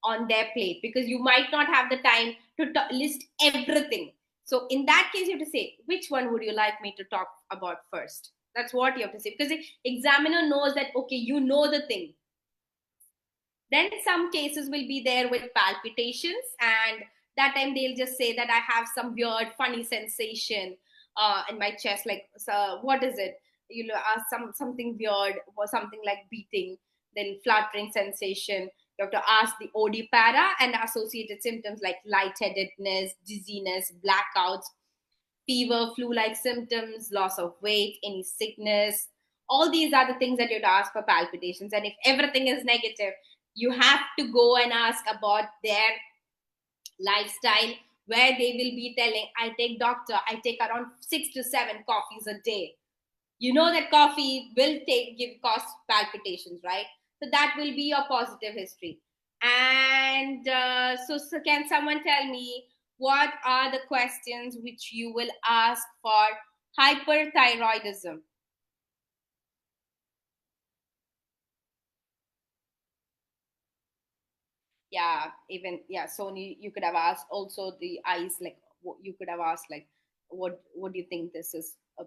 on their plate because you might not have the time to list everything. So in that case, you have to say, which one would you like me to talk about first? That's what you have to say, because the examiner knows that, okay, you know the thing. Then some cases will be there with palpitations, and that time they'll just say that I have some weird, funny sensation in my chest. Like, so what is it? Something weird or something like beating, then fluttering sensation. You have to ask the OD para and associated symptoms like lightheadedness, dizziness, blackouts, fever, flu-like symptoms, loss of weight, any sickness. All these are the things that you have to ask for palpitations. And if everything is negative, you have to go and ask about their lifestyle, where they will be telling, I take doctor, I take around 6 to 7 coffees a day. You know that coffee will cause palpitations, right? So that will be your positive history. And so can someone tell me what are the questions which you will ask for hyperthyroidism? Yeah, even, yeah, Sony, you could have asked also the eyes, like, you could have asked like, what do you think this is a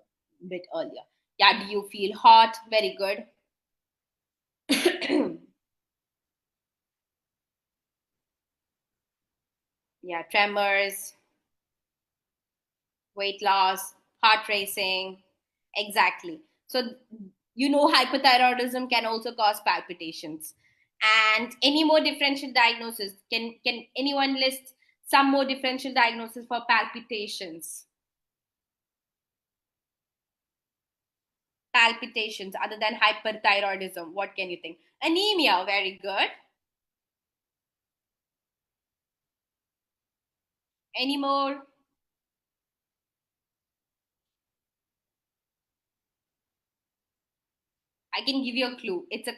bit earlier? Yeah, do you feel hot? Very good. Yeah, tremors, weight loss, heart racing. Exactly. So, hypothyroidism can also cause palpitations. And any more differential diagnosis? Can anyone list some more differential diagnosis for palpitations? Palpitations other than hyperthyroidism. What can you think? Anemia. Very good. Any more? I can give you a clue. It's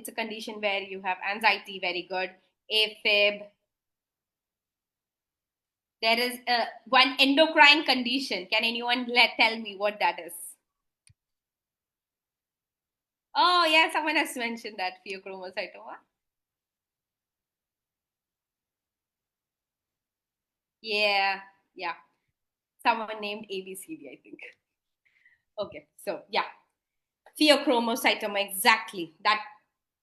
a condition where you have anxiety. Very good. AFib. There is one endocrine condition. Can anyone tell me what that is? Oh, yeah, someone has mentioned that pheochromocytoma. Yeah, yeah. Someone named ABCD, I think. Okay, so yeah, pheochromocytoma, exactly. That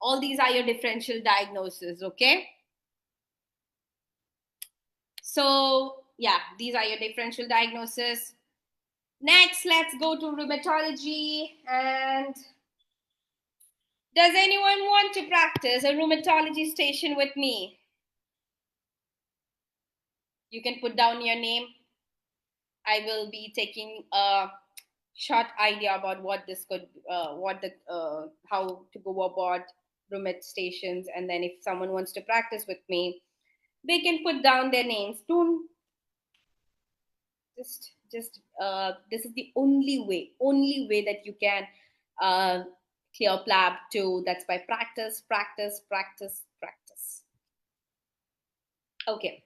all these are your differential diagnoses, okay? So yeah, these are your differential diagnoses. Next, let's go to rheumatology and Does anyone want to practice a rheumatology station with me? You can put down your name. I will be taking a short idea about what this could, what the, how to go about roommate stations, and then if someone wants to practice with me, they can put down their names. Don't just this is the only way that you can uh, clear plab too. That's by practice, practice, practice, practice. Okay.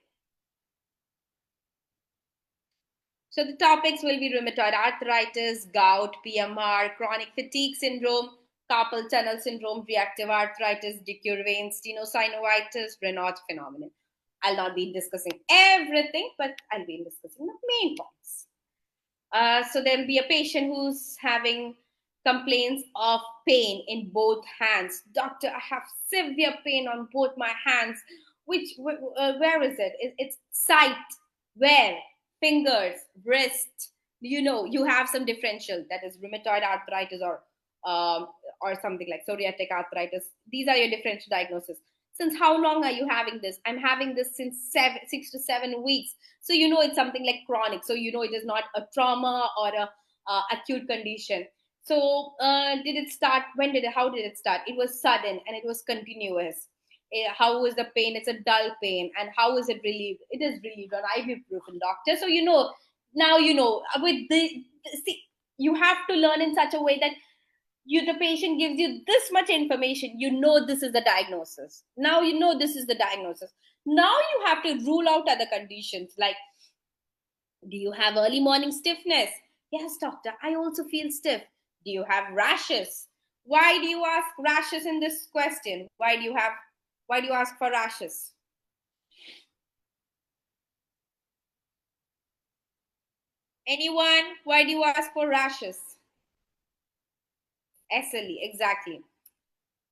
So the topics will be rheumatoid arthritis, gout, PMR, chronic fatigue syndrome, carpal tunnel syndrome, reactive arthritis, decurvain, stenosynovitis, Raynaud's phenomenon. I'll not be discussing everything, but I'll be discussing the main points. So there'll be a patient who's having complaints of pain in both hands. Doctor, I have severe pain on both my hands. Where is it? It's sight. Where? Fingers, wrist. You know, you have some differential, that is rheumatoid arthritis um, or something like psoriatic arthritis. These are your differential diagnoses. Since how long are you having this? I'm having this since 6 to 7 weeks. So you know it's something like chronic. So you know it is not a trauma or a acute condition. So did it start? When did it? How did it start? It was sudden and it was continuous. How was the pain? It's a dull pain. And how is it relieved? It is relieved on ibuprofen, doctor. So you know, now you know with the see, you have to learn in such a way that the patient gives you this much information, you know this is the diagnosis. Now you know this is the diagnosis. Now you have to rule out other conditions like, do you have early morning stiffness? Yes, doctor, I also feel stiff. Do you have rashes? Why do you ask rashes in this question? Why do you ask for rashes? Anyone? Why do you ask for rashes? SLE, exactly.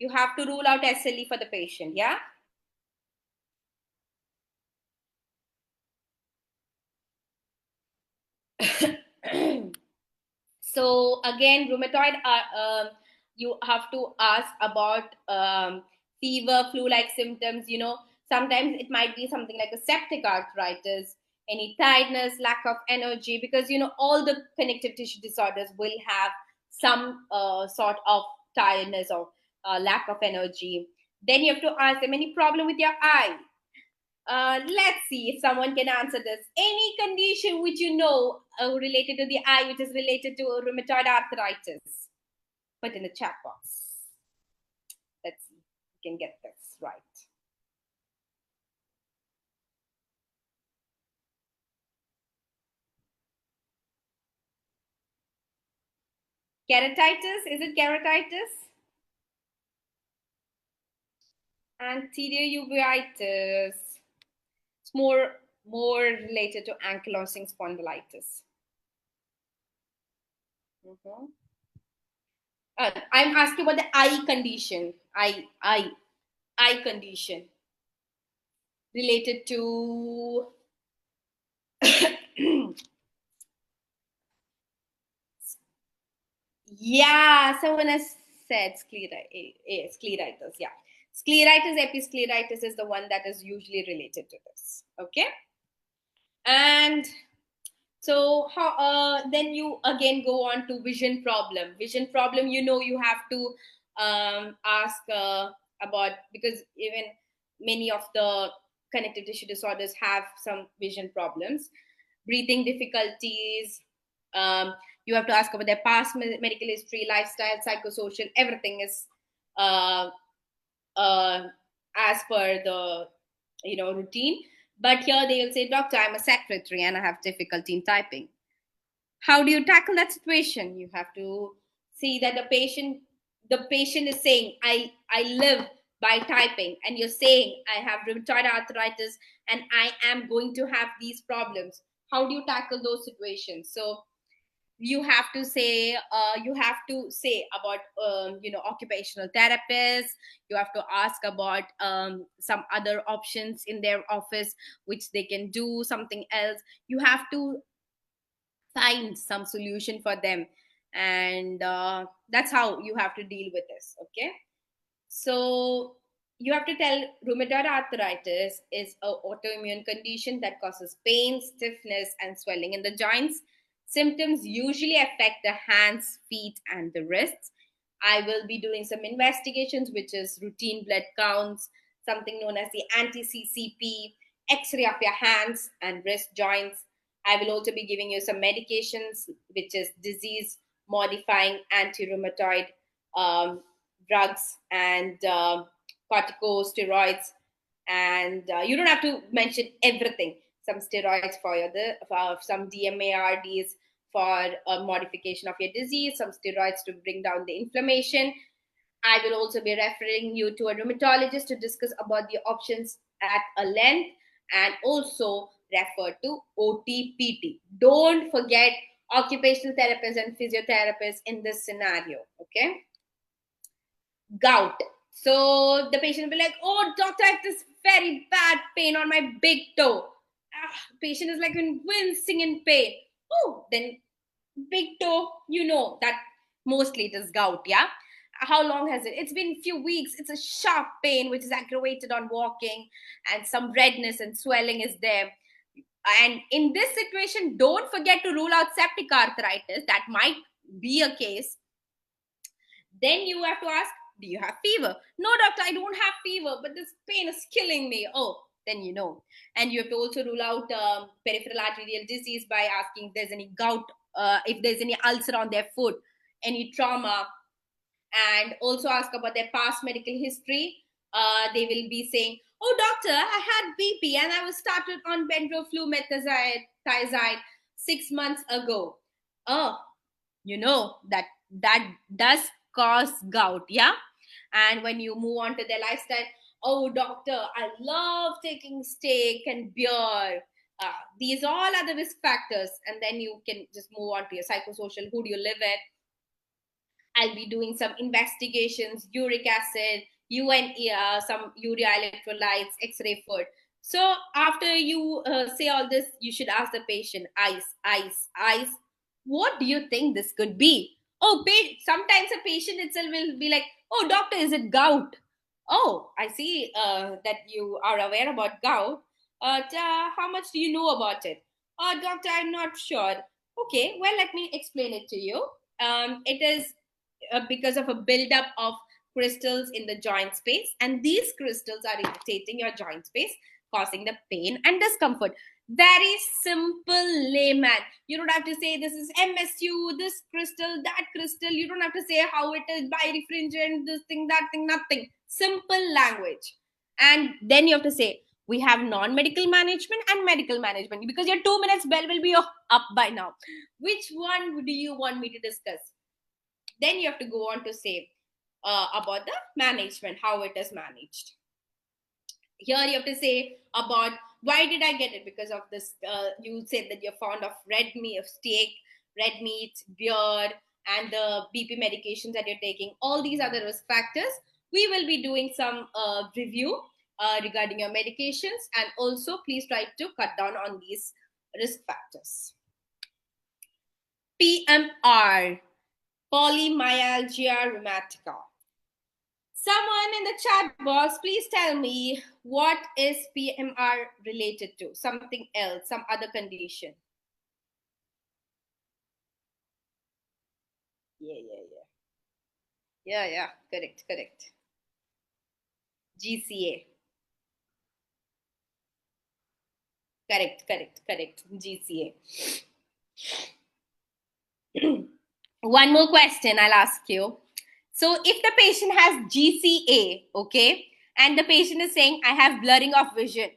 You have to rule out SLE for the patient, yeah? So again, rheumatoid, you have to ask about fever, flu-like symptoms. You know, sometimes it might be something like a septic arthritis, any tiredness, lack of energy, because you know all the connective tissue disorders will have some sort of tiredness or lack of energy. Then you have to ask them any problem with your eye. Let's see if someone can answer this. Any condition which you know related to the eye, which is related to rheumatoid arthritis, put in the chat box. Let's see if we can get this right. Keratitis, is it keratitis? Anterior uveitis. It's more related to ankylosing spondylitis. Mhm. I'm asking about the eye condition. Eye condition related to yeah, someone has said scleritis. Yeah, scleritis, episcleritis is the one that is usually related to this. Okay, and so how then you again go on to vision problem. Vision problem, you know, you have to ask about, because even many of the connective tissue disorders have some vision problems, breathing difficulties. You have to ask about their past medical history, lifestyle, psychosocial. Everything is uh, uh, as per the routine. But here they will say, "Doctor, I'm a secretary and I have difficulty in typing." How do you tackle that situation? You have to see that the patient is saying, I live by typing, and you're saying, I have rheumatoid arthritis and I am going to have these problems. How do you tackle those situations? So you have to say about occupational therapists. You have to ask about some other options in their office which they can do something else. You have to find some solution for them, and that's how you have to deal with this. Okay, So you have to tell rheumatoid arthritis is an autoimmune condition that causes pain, stiffness, and swelling in the joints. Symptoms usually affect the hands, feet, and the wrists. I will be doing some investigations, which is routine blood counts, something known as the anti-CCP, X-ray of your hands and wrist joints. I will also be giving you some medications, which is disease-modifying anti-rheumatoid um, drugs and corticosteroids. And you don't have to mention everything. Some steroids for some DMARDs for modification of your disease, some steroids to bring down the inflammation. I will also be referring you to a rheumatologist to discuss about the options at a length, and also refer to OTPT. Don't forget occupational therapists and physiotherapists in this scenario. Okay. Gout. So the patient will be like, "Oh, doctor, I have this very bad pain on my big toe." Patient is like wincing in pain. Oh, then big toe, you know that mostly it is gout. Yeah. How long has it? It's been a few weeks. It's a sharp pain which is aggravated on walking, and some redness and swelling is there. And in this situation, don't forget to rule out septic arthritis. That might be a case. Then you have to ask, do you have fever? No, doctor, I don't have fever, but this pain is killing me. Oh, then you know. And you have to also rule out peripheral arterial disease by asking if there's any gout, if there's any ulcer on their foot, any trauma, and also ask about their past medical history. They will be saying, "Oh, doctor, I had BP and I was started on benroflumetazide 6 months ago." Oh, you know that does cause gout. Yeah. And when you move on to their lifestyle, "Oh, doctor, I love taking steak and beer." These all are the risk factors. And then you can just move on to your psychosocial. Who do you live with? I'll be doing some investigations, uric acid, some urea electrolytes, X-ray foot. So after you say all this, you should ask the patient, ice. What do you think this could be? Oh, sometimes a patient itself will be like, "Oh, doctor, is it gout?" Oh, I see that you are aware about gout. How much do you know about it? Oh, doctor, I'm not sure. Okay, well, let me explain it to you. It is because of a buildup of crystals in the joint space, and these crystals are irritating your joint space, causing the pain and discomfort. Very simple, layman. You don't have to say this is MSU, this crystal, that crystal. You don't have to say how it is birefringent, this thing, that thing, nothing. Simple language. And then you have to say we have non-medical management and medical management, because your 2 minutes bell will be up by now. Which one do you want me to discuss? Then you have to go on to say about the management, how it is managed. Here you have to say about why did I get it, because of this. You said that you're fond of red meat, of steak, red meat, beer, and the BP medications that you're taking. All these are the risk factors. We will be doing some review regarding your medications, and also please try to cut down on these risk factors. PMR, polymyalgia rheumatica. Someone in the chat box, please tell me what is PMR related to? Something else, some other condition. Yeah. Yeah, correct. GCA. Correct. GCA. One more question I'll ask you. So if the patient has GCA, okay, and the patient is saying, "I have blurring of vision,"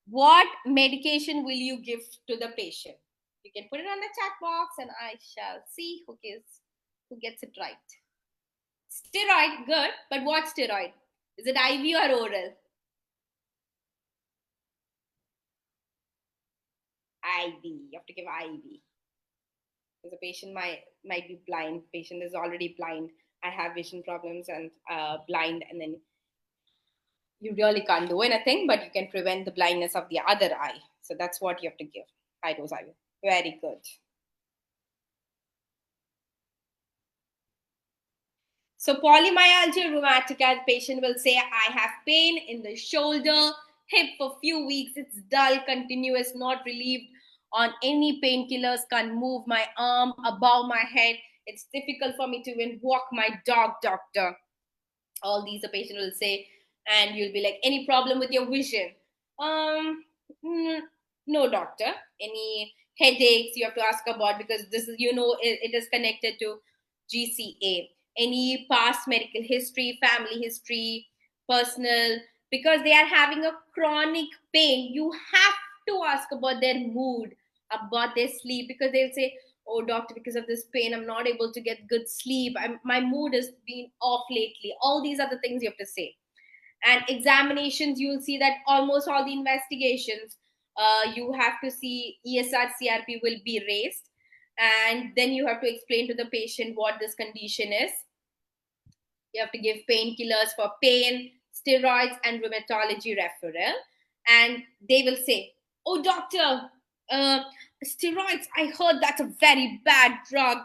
what medication will you give to the patient? You can put it on the chat box and I shall see who gets it right. Steroid, good, but what steroid? Is it IV or oral? IV. You have to give IV. Because the patient might be blind. Patient is already blind. I have vision problems and blind, and then you really can't do anything, but you can prevent the blindness of the other eye. So that's what you have to give. High dose IV. Very good. So polymyalgia rheumatica, the patient will say, I have pain in the shoulder, hip for few weeks. It's dull, continuous, not relieved on any painkillers, can't move my arm above my head. It's difficult for me to even walk my dog, doctor. All these the patient will say, and you'll be like, any problem with your vision? um mm, no, doctor. Any headaches you have to ask about, because this is, it is connected to GCA. Any past medical history, family history, personal, because they are having a chronic pain, you have to ask about their mood, about their sleep, because they'll say, oh doctor, because of this pain I'm not able to get good sleep, my mood has been off lately. All these are the things you have to say. And examinations, you'll see that almost all the investigations, you have to see ESR CRP will be raised, and then you have to explain to the patient what this condition is. You have to give painkillers for pain, steroids, and rheumatology referral. And they will say, oh, doctor, uh, steroids, I heard that's a very bad drug.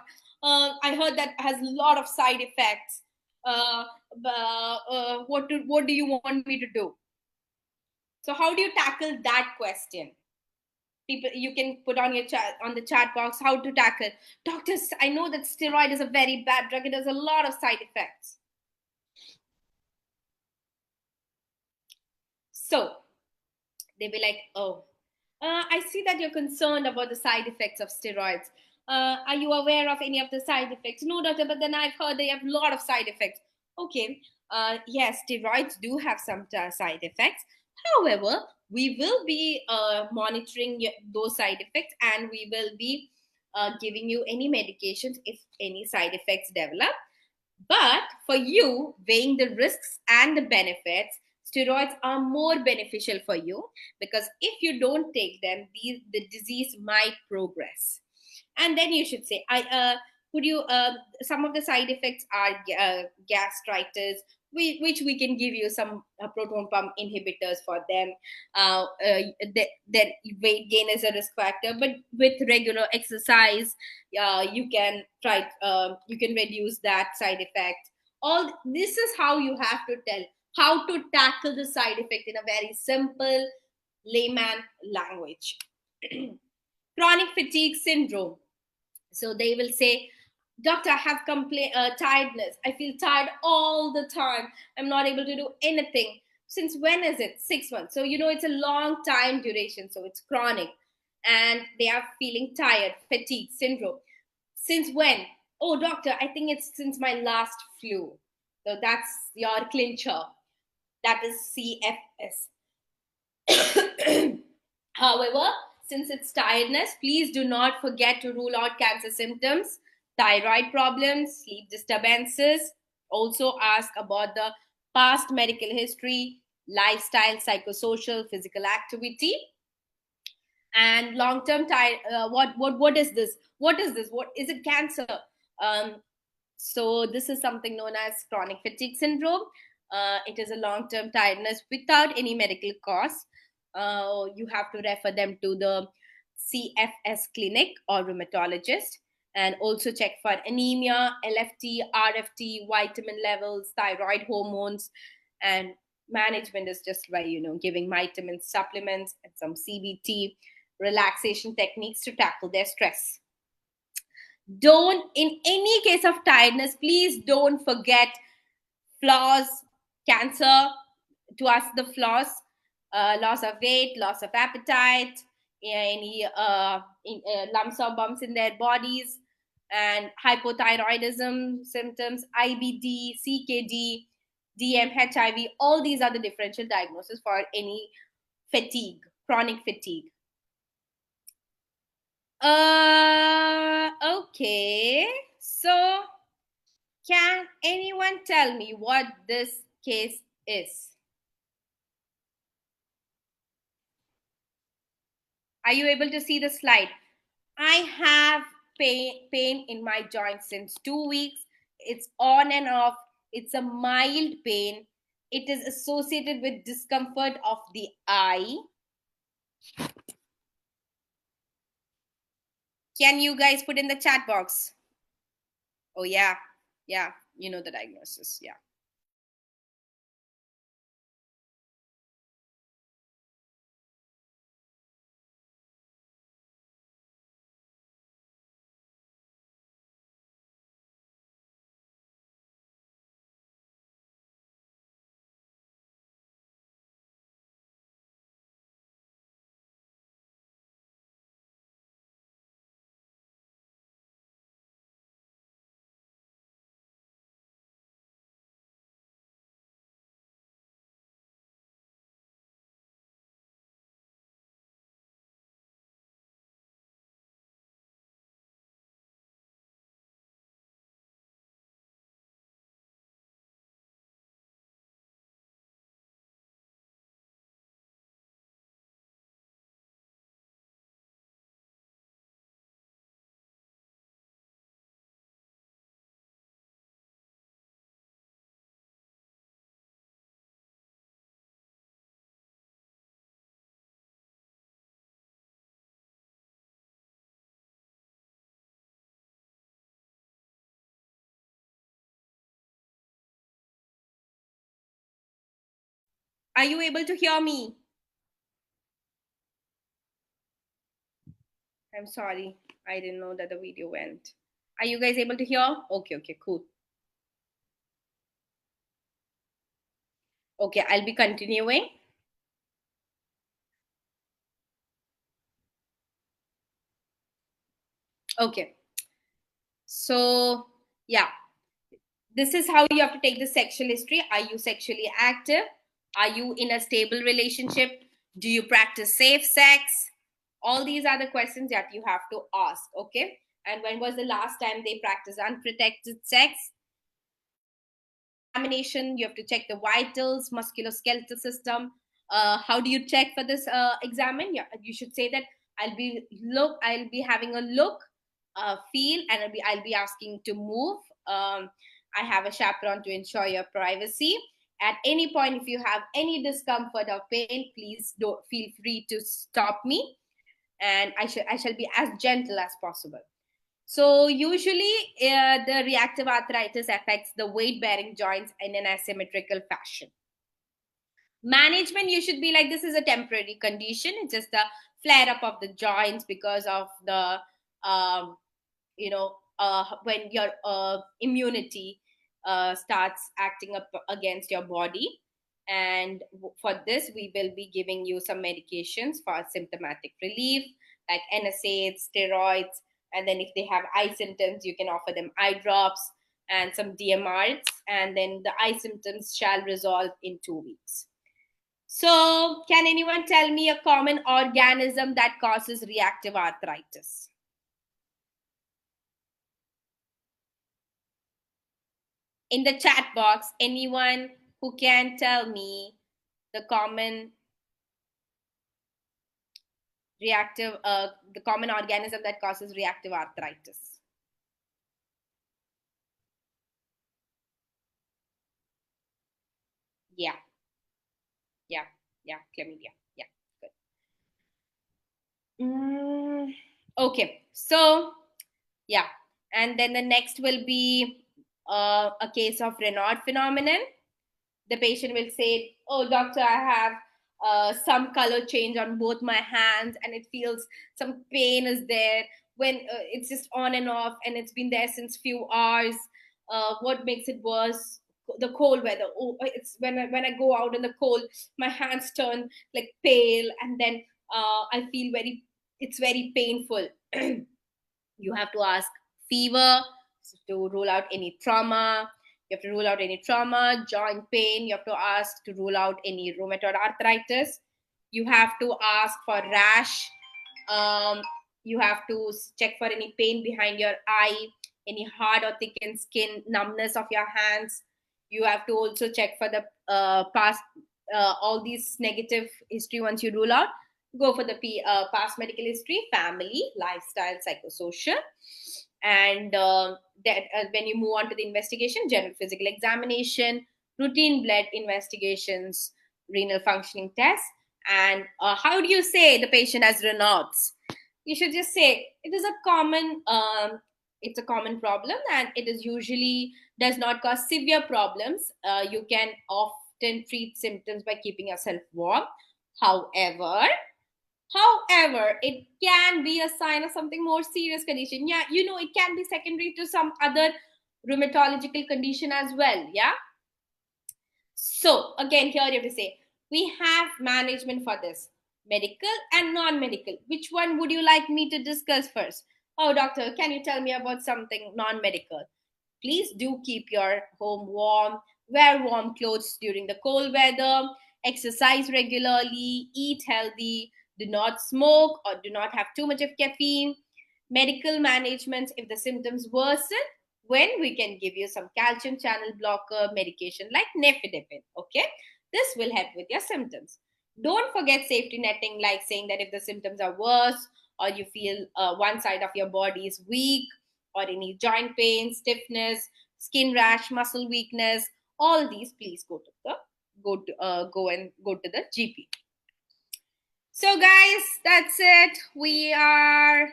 I heard that has a lot of side effects. Uh, what do you want me to do? So, how do you tackle that question? People, you can put on your chat on the chat box how to tackle. Doctors, I know that steroid is a very bad drug. It has a lot of side effects. So they'll be like, oh, I see that you're concerned about the side effects of steroids. Are you aware of any of the side effects? No, doctor, but then I've heard they have a lot of side effects. Okay, yes, steroids do have some side effects. However, we will be monitoring those side effects, and we will be giving you any medications if any side effects develop. But for you, weighing the risks and the benefits, steroids are more beneficial for you, because if you don't take them, the disease might progress. And then you should say, I could you some of the side effects are gastritis, which we can give you some proton pump inhibitors for them. That weight gain is a risk factor, but with regular exercise, you can reduce that side effect. All this is how you have to tell how to tackle the side effect in a very simple layman language. Chronic fatigue syndrome. So they will say, doctor, I have tiredness. I feel tired all the time. I'm not able to do anything. Since when is it? 6 months. So, it's a long time duration. So it's chronic. And they are feeling tired, fatigue syndrome. Since when? Oh, doctor, I think it's since my last flu. So that's your clincher. That is CFS. However, since it's tiredness, please do not forget to rule out cancer symptoms, thyroid problems, sleep disturbances. Also, ask about the past medical history, lifestyle, psychosocial, physical activity, and long-term tired. What is this? What is this? What is it? Cancer? Um, so this is something known as chronic fatigue syndrome. It is a long-term tiredness without any medical cause. You have to refer them to the CFS clinic or rheumatologist, and also check for anemia, LFT, RFT, vitamin levels, thyroid hormones, and management is just by giving vitamin supplements and some CBT relaxation techniques to tackle their stress. Don't, in any case of tiredness, please don't forget flaws, cancer, to ask the flaws, loss of weight, loss of appetite, any lumps or bumps in their bodies, and hypothyroidism symptoms, IBD, CKD, DM, HIV. All these are the differential diagnosis for any fatigue, chronic fatigue. Okay. So, can anyone tell me what this case is? Are you able to see the slide? I have pain in my joints since 2 weeks. It's on and off. It's a mild pain. It is associated with discomfort of the eye. Can you guys put in the chat box? Oh, yeah. Yeah, you know the diagnosis. Yeah. Are you able to hear me? I'm sorry. I didn't know that the video went. Are you guys able to hear? Okay, okay, cool. Okay, I'll be continuing. Okay. So, yeah, this is how you have to take the sexual history. Are you sexually active? Are you in a stable relationship? Do you practice safe sex? All these are the questions that you have to ask, okay? And when was the last time they practiced unprotected sex? Examination, you have to check the vitals, musculoskeletal system. How do you check for this examine? Yeah, you should say that I'll be having a look, feel, and I'll be asking to move. I have a chaperone to ensure your privacy. At any point, if you have any discomfort or pain, please do feel free to stop me, and I shall be as gentle as possible. So usually, the reactive arthritis affects the weight-bearing joints in an asymmetrical fashion. Management, you should be like, this is a temporary condition. It's just a flare up of the joints because of the when your immunity starts acting up against your body. And for this, we will be giving you some medications for symptomatic relief, like NSAIDs, steroids. And then if they have eye symptoms, you can offer them eye drops and some DMRs. And then the eye symptoms shall resolve in 2 weeks. So, can anyone tell me a common organism that causes reactive arthritis? In the chat box, anyone who can tell me the reactive the common organism that causes reactive arthritis? Yeah, yeah, yeah, chlamydia. Yeah, good. Okay, so yeah, and then the next will be a case of Raynaud phenomenon. The patient will say, "Oh, doctor, I have some color change on both my hands, and it feels some pain is there when it's just on and off, and it's been there since few hours. What makes it worse? The cold weather. Oh, it's when I go out in the cold, my hands turn like pale, and then I feel it's very painful." You have to ask fever to rule out any trauma. You have to rule out any trauma, joint pain. You have to ask to rule out any rheumatoid arthritis. You have to ask for rash. Um, you have to check for any pain behind your eye, any hard or thickened skin, numbness of your hands. You have to also check for the past, all these negative history. Once you rule out, go for the past medical history, family, lifestyle, psychosocial. And when you move on to the investigation, general physical examination, routine blood investigations, renal functioning tests. And how do you say the patient has Raynaud's? You should just say it is a common It's a common problem, and it is usually does not cause severe problems. You can often treat symptoms by keeping yourself warm. However, it can be a sign of something more serious condition. Yeah, it can be secondary to some other rheumatological condition as well. Yeah. So again, here you have to say we have management for this, medical and non-medical. Which one would you like me to discuss first? Oh, doctor, can you tell me about something non-medical? Please do keep your home warm, wear warm clothes during the cold weather, exercise regularly, eat healthy, do not smoke or do not have too much of caffeine. Medical management, if the symptoms worsen, when we can give you some calcium channel blocker medication like nifedipine. Okay, this will help with your symptoms. Don't forget safety netting, like saying that if the symptoms are worse or you feel one side of your body is weak or any joint pain, stiffness, skin rash, muscle weakness, all these, please go to the GP. So guys, that's it. We are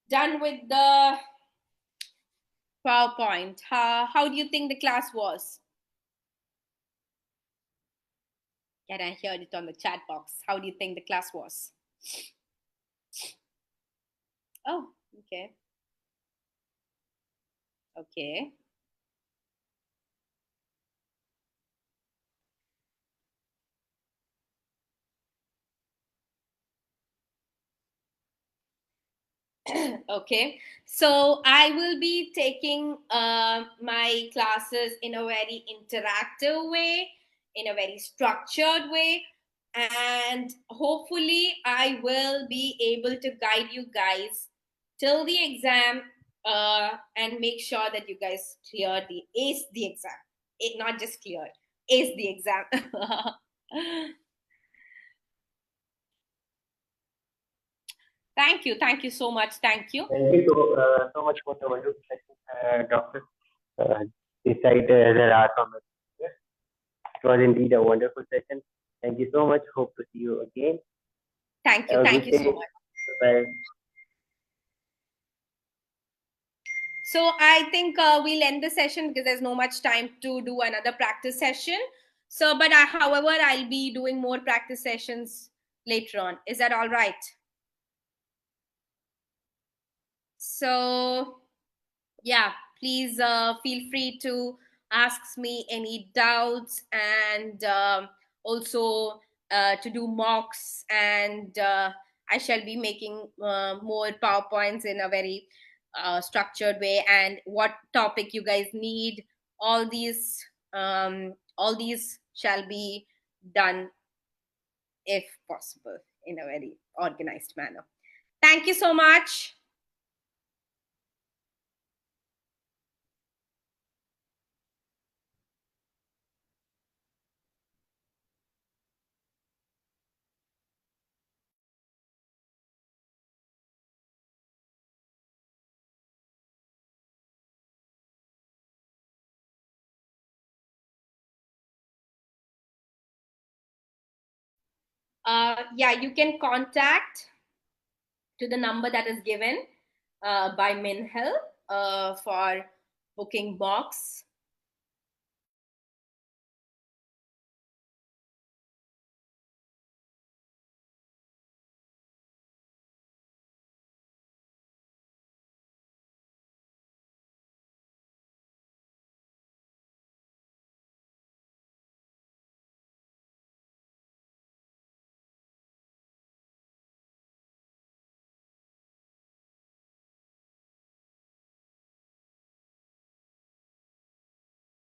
done with the PowerPoint. How do you think the class was? Can I hear it on the chat box? How do you think the class was? Oh, okay. Okay. Okay. So I will be taking my classes in a very interactive way, in a very structured way, and hopefully I will be able to guide you guys till the exam, and make sure that you guys ace the exam. Not just clear, ace the exam. Thank you so much. Thank you. Thank you so much for the wonderful session, Doctor. This side, there are comments. Yes, it was indeed a wonderful session. Thank you so much. Hope to see you again. Have a Thank good you so day. much. Bye. So I think we'll end the session because there's no much time to do another practice session. So, but however, I'll be doing more practice sessions later on. Is that all right? So, yeah, please feel free to ask me any doubts, and also to do mocks, and I shall be making more PowerPoints in a very structured way, and what topic you guys need, all these shall be done if possible in a very organized manner. Thank you so much. Yeah, you can contact to the number that is given by Minhel for booking box